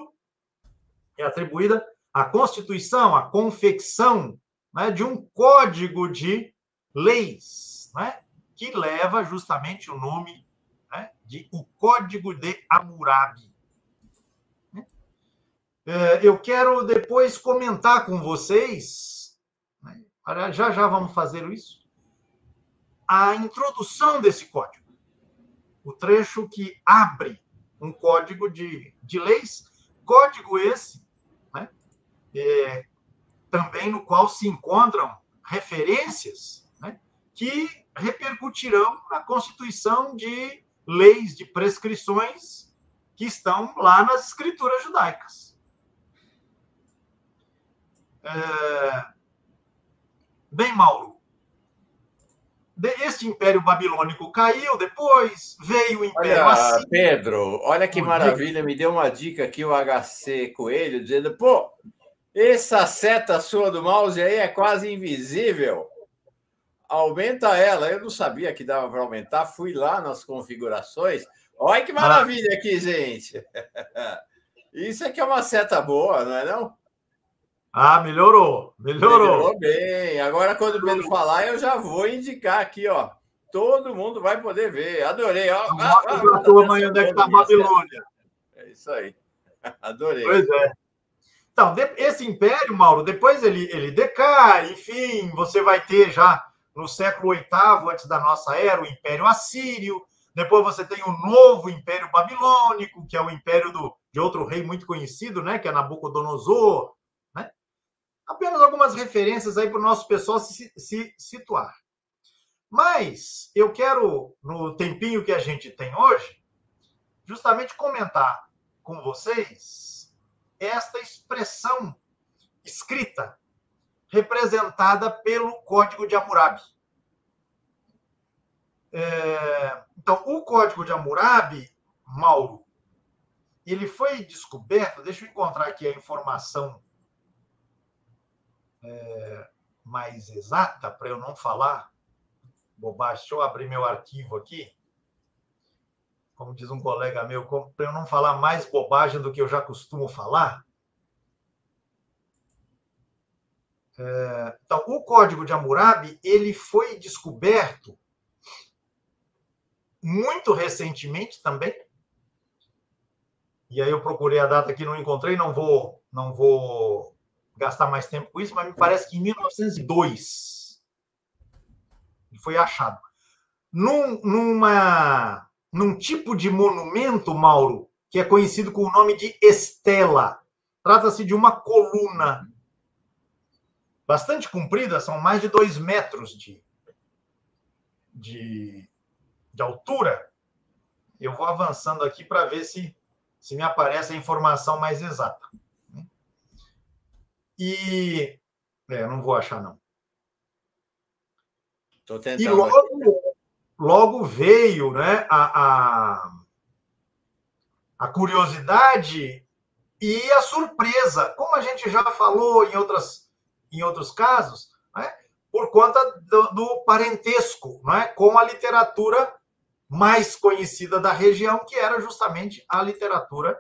a constituição, a confecção, né, de um código de leis, né, que leva justamente o nome, né, de o Código de Hammurabi. Eu quero depois comentar com vocês, né, já já vamos fazer isso, a introdução desse código, o trecho que abre um código de leis, código esse, né, também no qual se encontram referências, né, que repercutirão na constituição de leis, de prescrições que estão lá nas escrituras judaicas. Bem, Mauro, este Império Babilônico caiu, depois veio o Império Olha, Assírio. Pedro, olha que maravilha, me deu uma dica aqui o HC Coelho, dizendo, pô, essa seta sua do mouse aí é quase invisível. Aumenta ela. Eu não sabia que dava para aumentar, fui lá nas configurações. Olha que maravilha aqui, gente. Isso aqui é uma seta boa, não é não? Melhorou. Melhorou bem. Agora, quando o Pedro falar, eu já vou indicar aqui, ó. Todo mundo vai poder ver. Adorei. Amanhã deve estar a Babilônia. É isso aí. Adorei. Pois é. Então, esse império, Mauro, depois ele decai, enfim, você vai ter já no século VIII, antes da nossa era, o Império Assírio, depois você tem o novo Império Babilônico, que é o império de outro rei muito conhecido, né, que é Nabucodonosor, né? Apenas algumas referências aí para o nosso pessoal se situar. Mas eu quero, no tempinho que a gente tem hoje, justamente comentar com vocês esta expressão escrita representada pelo Código de Hammurabi. Então, o Código de Hammurabi, Mauro, ele foi descoberto, deixa eu encontrar aqui a informação mais exata, para eu não falar bobagem. Deixa eu abrir meu arquivo aqui. Como diz um colega meu, para eu não falar mais bobagem do que eu já costumo falar. Então, o Código de Hammurabi, ele foi descoberto muito recentemente também. E aí eu procurei a data aqui, não encontrei, não vou gastar mais tempo com isso, mas me parece que em 1902 ele foi achado. Num tipo de monumento, Mauro, que é conhecido com o nome de estela. Trata-se de uma coluna bastante comprida, são mais de 2 metros de altura. Eu vou avançando aqui para ver se me aparece a informação mais exata. E não vou achar, não. Estou tentando. E logo veio, né, a curiosidade e a surpresa, como a gente já falou em outros casos, né, por conta do parentesco, né, com a literatura mais conhecida da região, que era justamente a literatura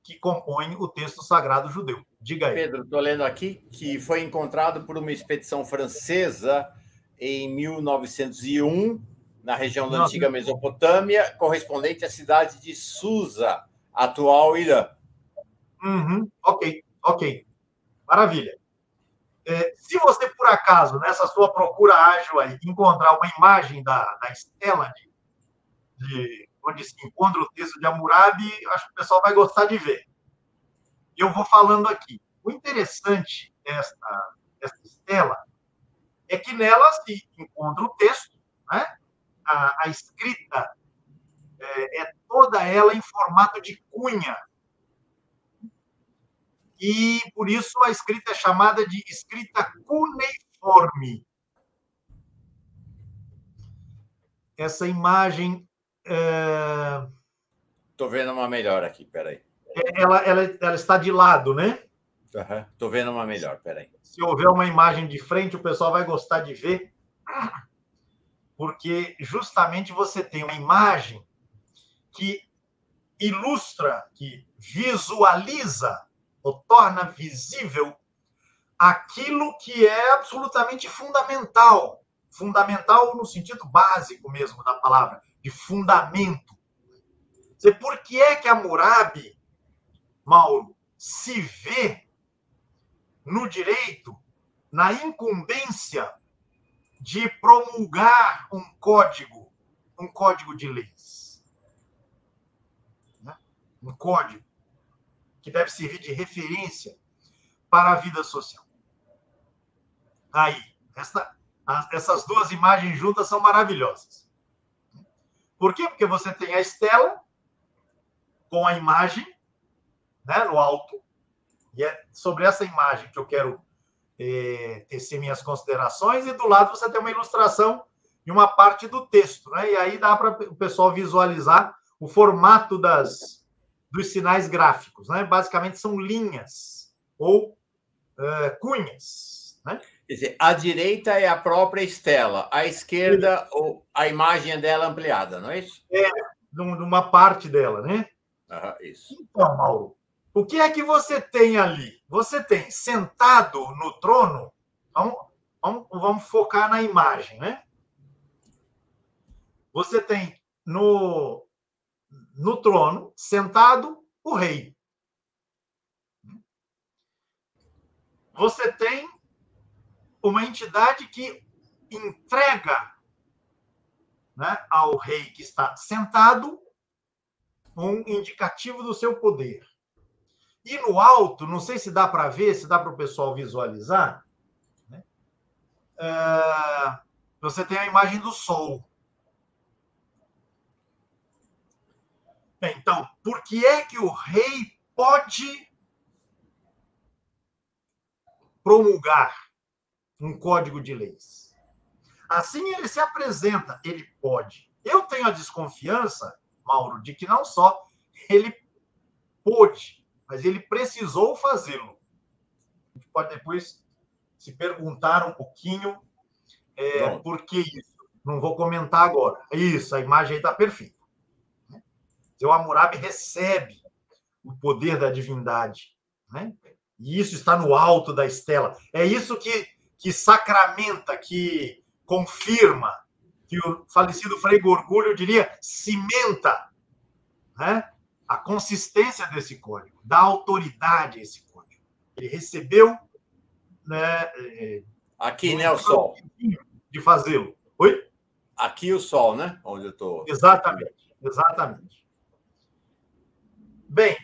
que compõe o texto sagrado judeu. Diga aí. Pedro, estou lendo aqui que foi encontrado por uma expedição francesa em 1901, na região da antiga Mesopotâmia, correspondente à cidade de Susa, atual Irã. Ok. Maravilha. Se você, por acaso, nessa sua procura ágil aí, encontrar uma imagem da estela onde se encontra o texto de Hammurabi, acho que o pessoal vai gostar de ver. Eu vou falando aqui. O interessante desta estela é que nela se encontra o texto, né? A escrita é toda ela em formato de cunha. E, por isso, a escrita é chamada de escrita cuneiforme. Essa imagem... Estou vendo uma melhor aqui, peraí. ela está de lado, né? Estou vendo uma melhor, peraí. Se houver uma imagem de frente, o pessoal vai gostar de ver, porque justamente você tem uma imagem que ilustra, que visualiza ou torna visível aquilo que é absolutamente fundamental. Fundamental no sentido básico mesmo da palavra, de fundamento. Por que é que Hammurabi, Mauro, se vê no direito, na incumbência de promulgar um código de leis? Um código que deve servir de referência para a vida social. Aí, essas duas imagens juntas são maravilhosas. Por quê? Porque você tem a estela com a imagem, né, no alto, e é sobre essa imagem que eu quero tecer minhas considerações, e do lado você tem uma ilustração e uma parte do texto, né? E aí dá para o pessoal visualizar o formato dos sinais gráficos, né? Basicamente são linhas ou cunhas, né? Quer dizer, a direita é a própria estela, a esquerda, a imagem dela ampliada, não é isso? É, numa parte dela, né? Isso. Então, Mauro, o que é que você tem ali? Você tem sentado no trono, vamos focar na imagem, né? Você tem no trono, sentado, o rei. Você tem uma entidade que entrega, né, ao rei que está sentado um indicativo do seu poder. E no alto, não sei se dá para ver, se dá para o pessoal visualizar, né? Você tem a imagem do sol. Então, por que é que o rei pode promulgar um código de leis? Assim ele se apresenta, ele pode. Eu tenho a desconfiança, Mauro, de que não só ele pôde, mas ele precisou fazê-lo. A gente pode depois se perguntar um pouquinho por que isso. Não vou comentar agora. Isso, a imagem aí está perfeita. O Hammurabi recebe o poder da divindade, né? E isso está no alto da estela. É isso que sacramenta, que confirma, que o falecido Frei Gorgulho diria, cimenta, né, a consistência desse código, dá autoridade a esse código. Ele recebeu, né, aqui, né, o sol. De fazê-lo. Oi? Aqui o sol, né? Onde eu estou. Exatamente, exatamente. Bem,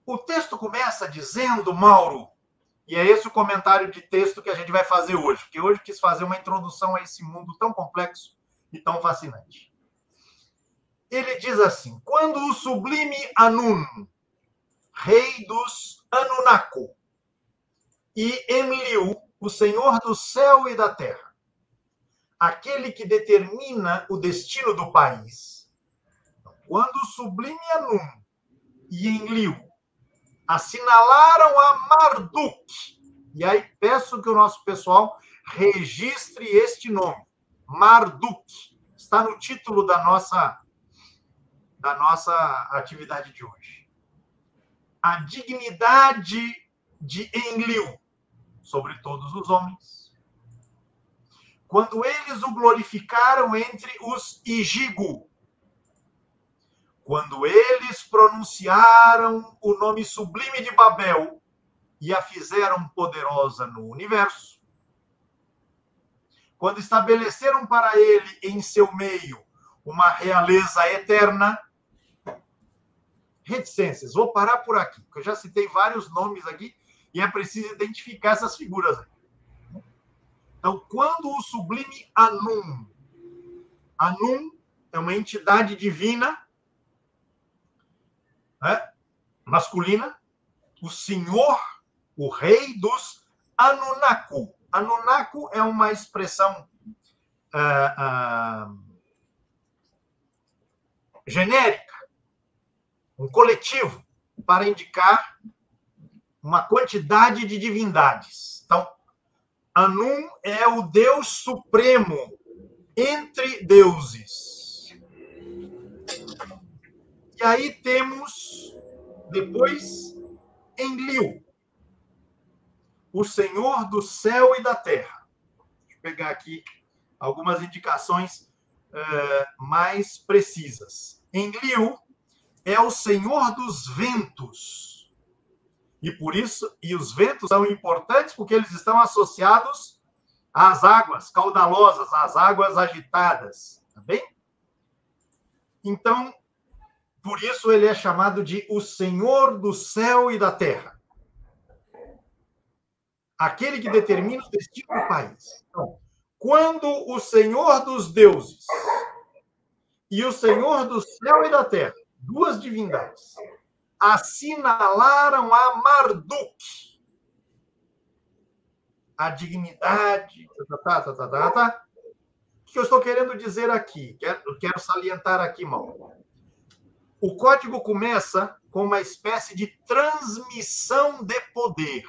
o texto começa dizendo, Mauro, e é esse o comentário de texto que a gente vai fazer hoje, porque hoje quis fazer uma introdução a esse mundo tão complexo e tão fascinante. Ele diz assim: quando o sublime Anun, rei dos Anunnaki, e Enlil, o senhor do céu e da terra, aquele que determina o destino do país, quando o sublime Anun e Enlil assinalaram a Marduk, e aí peço que o nosso pessoal registre este nome, Marduk, está no título da nossa atividade de hoje. A dignidade de Enlil sobre todos os homens. Quando eles o glorificaram entre os Ijigu, quando eles pronunciaram o nome sublime de Babel e a fizeram poderosa no universo, quando estabeleceram para ele em seu meio uma realeza eterna. Reticências, vou parar por aqui, porque eu já citei vários nomes aqui e é preciso identificar essas figuras aqui. Então, quando o sublime Anun é uma entidade divina, né, masculina, o senhor, o rei dos Anunnaki. Anunnaki é uma expressão genérica, um coletivo, para indicar uma quantidade de divindades. Então, Anum é o Deus supremo entre deuses. E aí temos, depois, Enlil, o Senhor do céu e da terra. Deixa eu pegar aqui algumas indicações mais precisas. Enlil é o Senhor dos ventos. E por isso, e os ventos são importantes porque eles estão associados às águas caudalosas, às águas agitadas, tá bem? Então, por isso ele é chamado de o Senhor do céu e da terra. Aquele que determina o destino do país. Então, quando o Senhor dos deuses e o Senhor do céu e da terra, duas divindades, assinalaram a Marduk, a dignidade, O que eu estou querendo dizer aqui? Quero salientar aqui, Mauro. O código começa com uma espécie de transmissão de poder.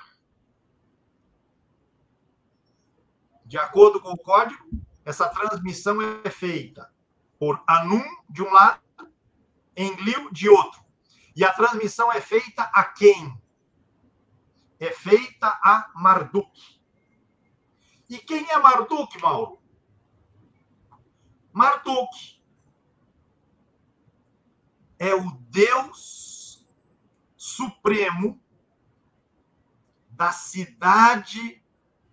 De acordo com o código, essa transmissão é feita por Anum, de um lado, Enlil, de outro. E a transmissão é feita a quem? É feita a Marduk. E quem é Marduk, Mauro? Marduk é o Deus supremo da cidade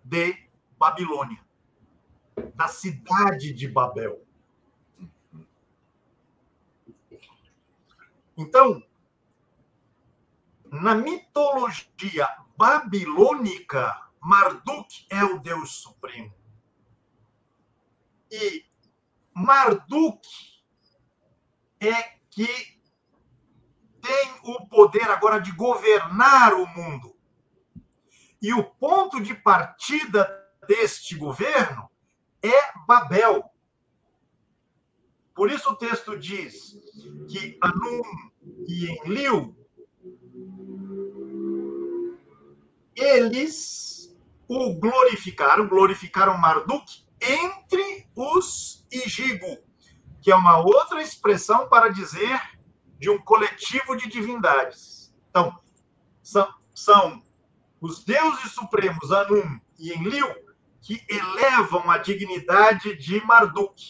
de Babilônia, da cidade de Babel. Então, na mitologia babilônica, Marduk é o Deus supremo. E Marduk é que tem o poder agora de governar o mundo. E o ponto de partida deste governo é Babel. Por isso o texto diz que Anum e Enlil, eles o glorificaram Marduk entre os Igigu, que é uma outra expressão para dizer de um coletivo de divindades. Então, são os deuses supremos Anum e Enlil que elevam a dignidade de Marduk.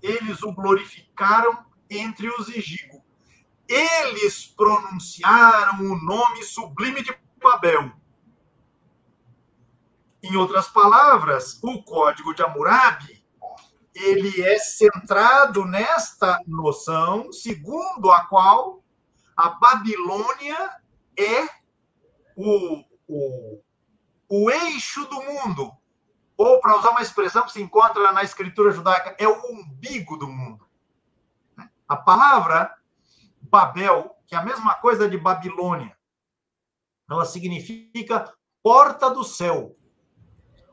Eles o glorificaram entre os Igigu. Eles pronunciaram o nome sublime de Babel. Em outras palavras, o Código de Hammurabi, ele é centrado nesta noção, segundo a qual a Babilônia é o eixo do mundo. Ou, para usar uma expressão que se encontra na escritura judaica, é o umbigo do mundo. A palavra Babel, que é a mesma coisa de Babilônia, ela significa porta do céu,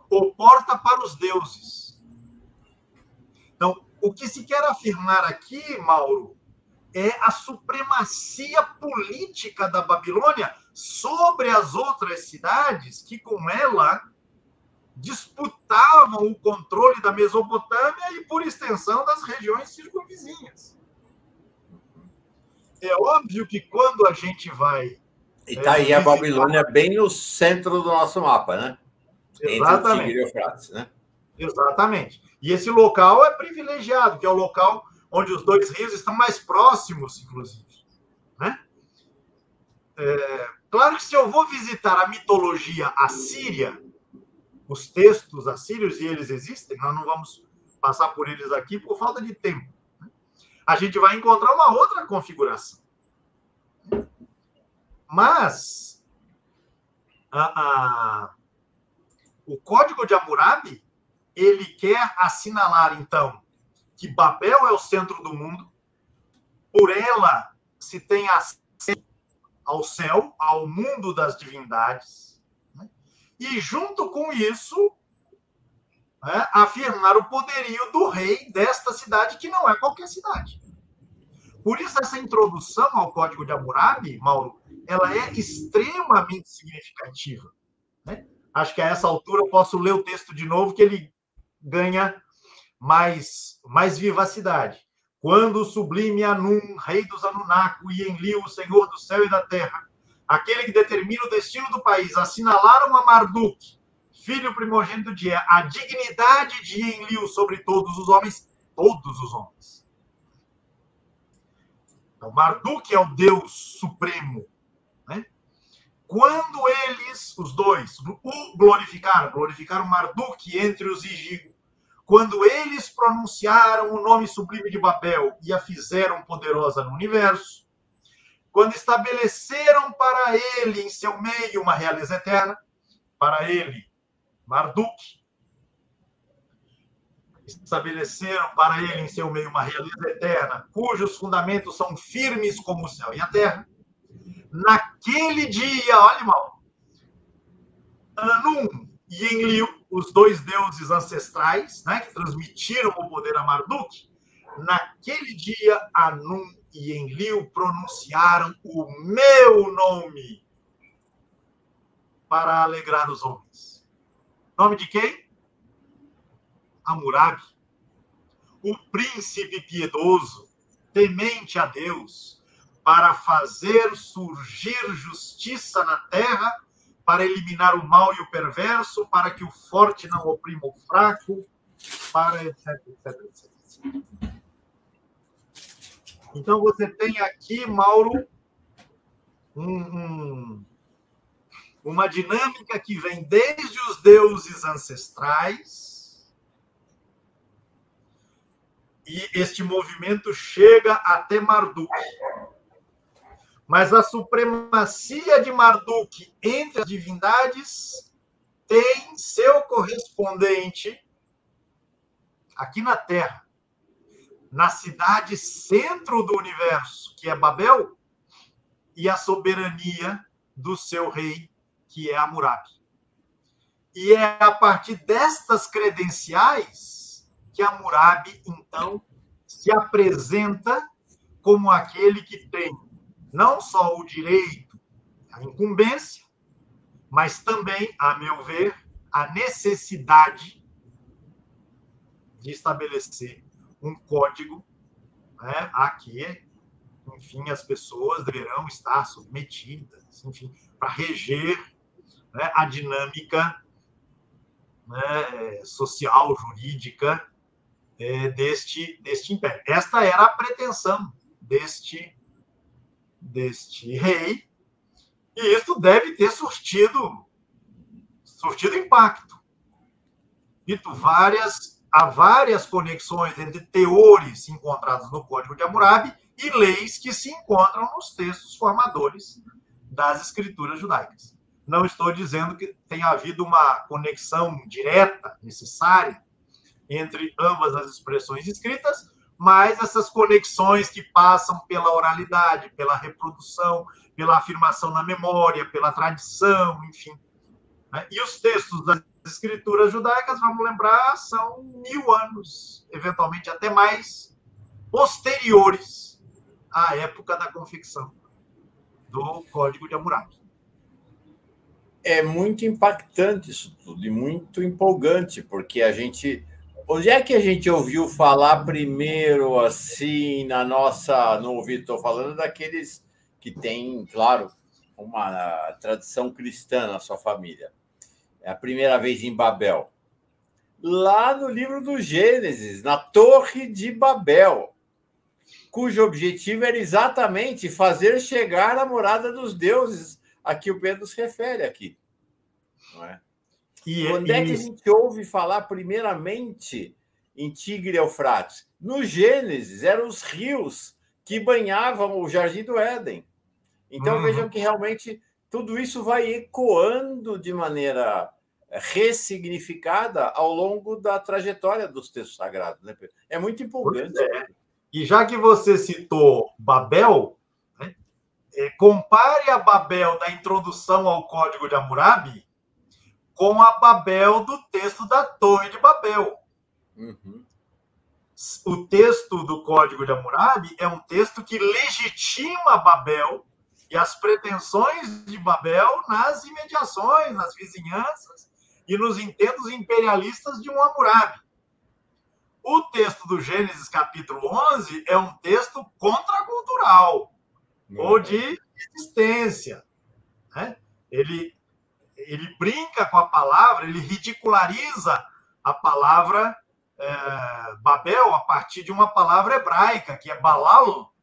ou porta para os deuses. Então, o que se quer afirmar aqui, Mauro, é a supremacia política da Babilônia sobre as outras cidades que, com ela, disputavam o controle da Mesopotâmia e, por extensão, das regiões circunvizinhas. É óbvio que quando a gente vai... E está aí a Babilônia bem no centro do nosso mapa, né? Exatamente. Entre o Tigre e o Eufrates, né? Exatamente. E esse local é privilegiado, que é o local onde os dois rios estão mais próximos, inclusive. Né? Claro que se eu vou visitar a mitologia assíria, os textos assírios, e eles existem, nós não vamos passar por eles aqui por falta de tempo. Né? A gente vai encontrar uma outra configuração. Mas o Código de Hammurabi, ele quer assinalar, então, que Babel é o centro do mundo, por ela se tem acesso ao céu, ao mundo das divindades, né? E, junto com isso, afirmar o poderio do rei desta cidade, que não é qualquer cidade. Por isso, essa introdução ao Código de Hammurabi, Mauro, ela é extremamente significativa, né? Acho que a essa altura eu posso ler o texto de novo, que ele ganha mais vivacidade. Quando o sublime Anum, rei dos Anunnaki, e Enlil, senhor do céu e da terra, aquele que determina o destino do país, assinalaram a Marduk, filho primogênito de Ea, a dignidade de Enlil sobre todos os homens. Então, Marduk é o Deus supremo, né? Quando eles, os dois, o glorificaram Marduk entre os Igigo, quando eles pronunciaram o nome sublime de Babel e a fizeram poderosa no universo, quando estabeleceram para ele em seu meio uma realeza eterna, para ele, Marduk, estabeleceram para ele em seu meio uma realeza eterna, cujos fundamentos são firmes como o céu e a terra, naquele dia, olha, mal, Anum e Enlil, os dois deuses ancestrais, né, que transmitiram o poder a Marduk, naquele dia, Anum e Enlil pronunciaram o meu nome para alegrar os homens. Nome de quem? Hammurabi, o príncipe piedoso, temente a Deus, para fazer surgir justiça na terra, para eliminar o mal e o perverso, para que o forte não oprima o fraco, para etc, etc, etc. Então, você tem aqui, Mauro, uma dinâmica que vem desde os deuses ancestrais, e este movimento chega até Marduk. Mas a supremacia de Marduk entre as divindades tem seu correspondente aqui na Terra, na cidade centro do universo, que é Babel, e a soberania do seu rei, que é Hammurabi. E é a partir destas credenciais que Hammurabi, então, se apresenta como aquele que tem não só o direito, a incumbência, mas também, a meu ver, a necessidade de estabelecer um código, né, a que, enfim, as pessoas deverão estar submetidas, enfim, para reger, né, a dinâmica, né, social, jurídica deste império. Esta era a pretensão deste rei, e isso deve ter surtido impacto. Dito, há várias conexões entre teores encontrados no Código de Hammurabi e leis que se encontram nos textos formadores das escrituras judaicas. Não estou dizendo que tenha havido uma conexão direta, necessária, entre ambas as expressões escritas, mas essas conexões que passam pela oralidade, pela reprodução, pela afirmação na memória, pela tradição, enfim. E os textos das escrituras judaicas, vamos lembrar, são 1000 anos, eventualmente até mais, posteriores à época da confecção do Código de Hammurabi. É muito impactante isso tudo e muito empolgante, porque a gente... Onde é que a gente ouviu falar primeiro, assim, no ouvido? Estou falando daqueles que têm, claro, uma tradição cristã na sua família. É a primeira vez em Babel. Lá no livro do Gênesis, na Torre de Babel, cujo objetivo era exatamente fazer chegar a morada dos deuses, a que o Pedro se refere aqui. Não é? Onde é que a gente ouve falar primeiramente em Tigre e Eufrates? No Gênesis, eram os rios que banhavam o Jardim do Éden. Então, vejam que realmente tudo isso vai ecoando de maneira ressignificada ao longo da trajetória dos textos sagrados. Né? É muito empolgante. E já que você citou Babel, né, compare a Babel da introdução ao Código de Hammurabi com a Babel do texto da Torre de Babel. o texto do Código de Hammurabi é um texto que legitima Babel e as pretensões de Babel nas imediações, nas vizinhanças e nos intentos imperialistas de um Hammurabi. O texto do Gênesis, capítulo 11, é um texto contracultural, ou de resistência. Né? Ele brinca com a palavra, ele ridiculariza a palavra Babel a partir de uma palavra hebraica, que é Balal,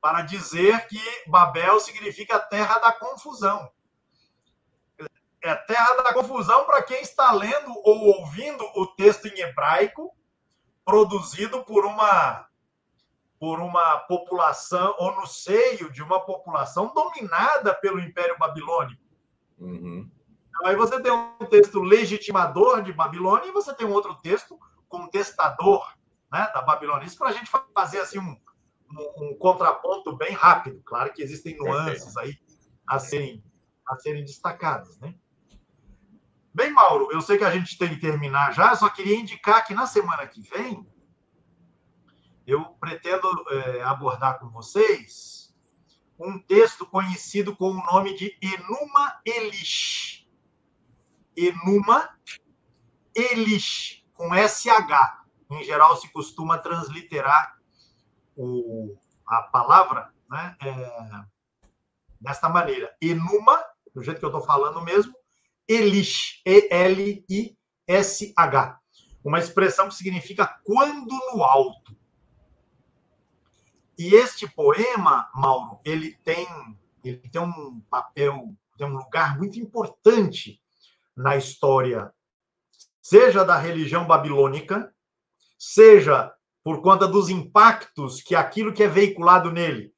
para dizer que Babel significa terra da confusão. É terra da confusão para quem está lendo ou ouvindo o texto em hebraico, produzido por uma população, ou no seio de uma população dominada pelo Império Babilônico. Uhum. Aí você tem um texto legitimador de Babilônia e você tem um outro texto contestador, né, da Babilônia. Isso para a gente fazer assim, um contraponto bem rápido. Claro que existem nuances aí a serem destacadas, né? Bem, Mauro, eu sei que a gente tem que terminar já, eu só queria indicar que na semana que vem eu pretendo abordar com vocês um texto conhecido com o nome de Enuma Elish. Enuma Elish, com SH. Em geral, se costuma transliterar a palavra, né, desta maneira. Enuma, do jeito que eu estou falando mesmo, Elish, E-L-I-S-H. Uma expressão que significa quando no alto. E este poema, Mauro, ele tem um papel, tem um lugar muito importante na história, seja da religião babilônica, seja por conta dos impactos que aquilo que é veiculado nele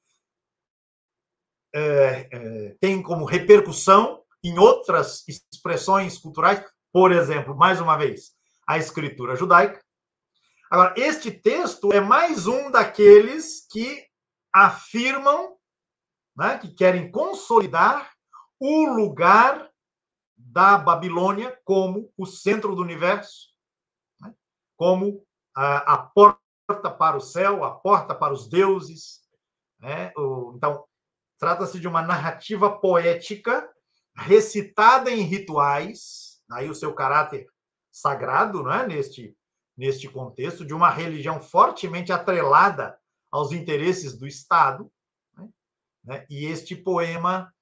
tem como repercussão em outras expressões culturais, por exemplo, mais uma vez, a escritura judaica. Agora, este texto é mais um daqueles que afirmam, né, que querem consolidar o lugar da Babilônia como o centro do universo, né, como a porta para o céu, a porta para os deuses. Né? Então, trata-se de uma narrativa poética recitada em rituais, aí o seu caráter sagrado, né, neste contexto, de uma religião fortemente atrelada aos interesses do Estado. Né? E este poema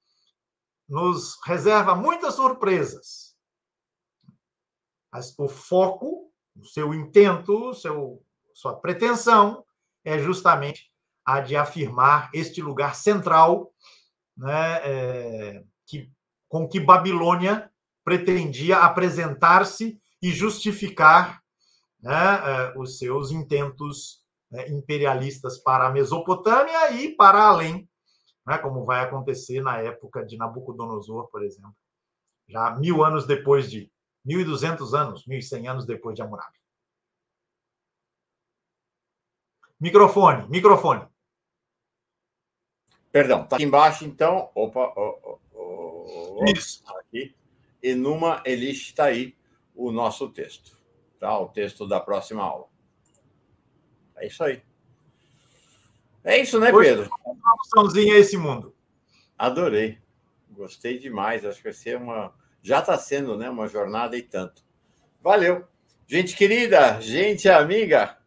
nos reserva muitas surpresas. Mas o foco, o seu intento, sua pretensão é justamente a de afirmar este lugar central, né, com que Babilônia pretendia apresentar-se e justificar, né, os seus intentos imperialistas para a Mesopotâmia e para além, né, como vai acontecer na época de Nabucodonosor, por exemplo, já 1.000 anos depois de 1.200 anos, 1.100 anos depois de Hammurabi. Microfone. Perdão, está aqui embaixo, então. Opa, Isso. Aqui. Enuma Elish está aí o nosso texto. Tá? O texto da próxima aula. É isso aí. É isso, né, Pedro? Uma traduçãozinha a esse mundo. Adorei. Gostei demais. Acho que vai ser já está sendo, né, uma jornada e tanto. Valeu. Gente querida, gente amiga,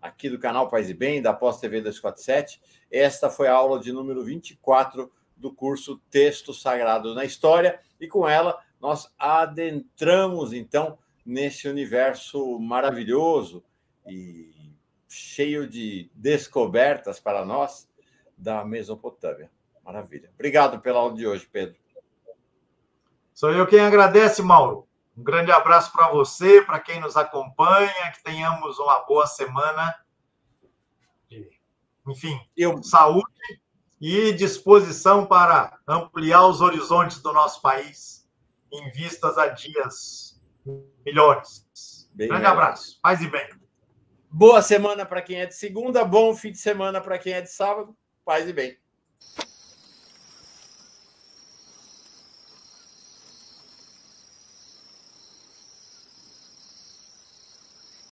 aqui do canal Paz e Bem, da Pós TV 247. Esta foi a aula de número 24 do curso Texto Sagrado na História. E com ela, nós adentramos, então, nesse universo maravilhoso e cheio de descobertas para nós da Mesopotâmia. Maravilha. Obrigado pela aula de hoje, Pedro. Sou eu quem agradece, Mauro. Um grande abraço para você, para quem nos acompanha, que tenhamos uma boa semana. Enfim, saúde e disposição para ampliar os horizontes do nosso país em vistas a dias melhores. Grande abraço. Paz e bem. Boa semana para quem é de segunda, bom fim de semana para quem é de sábado. Paz e bem.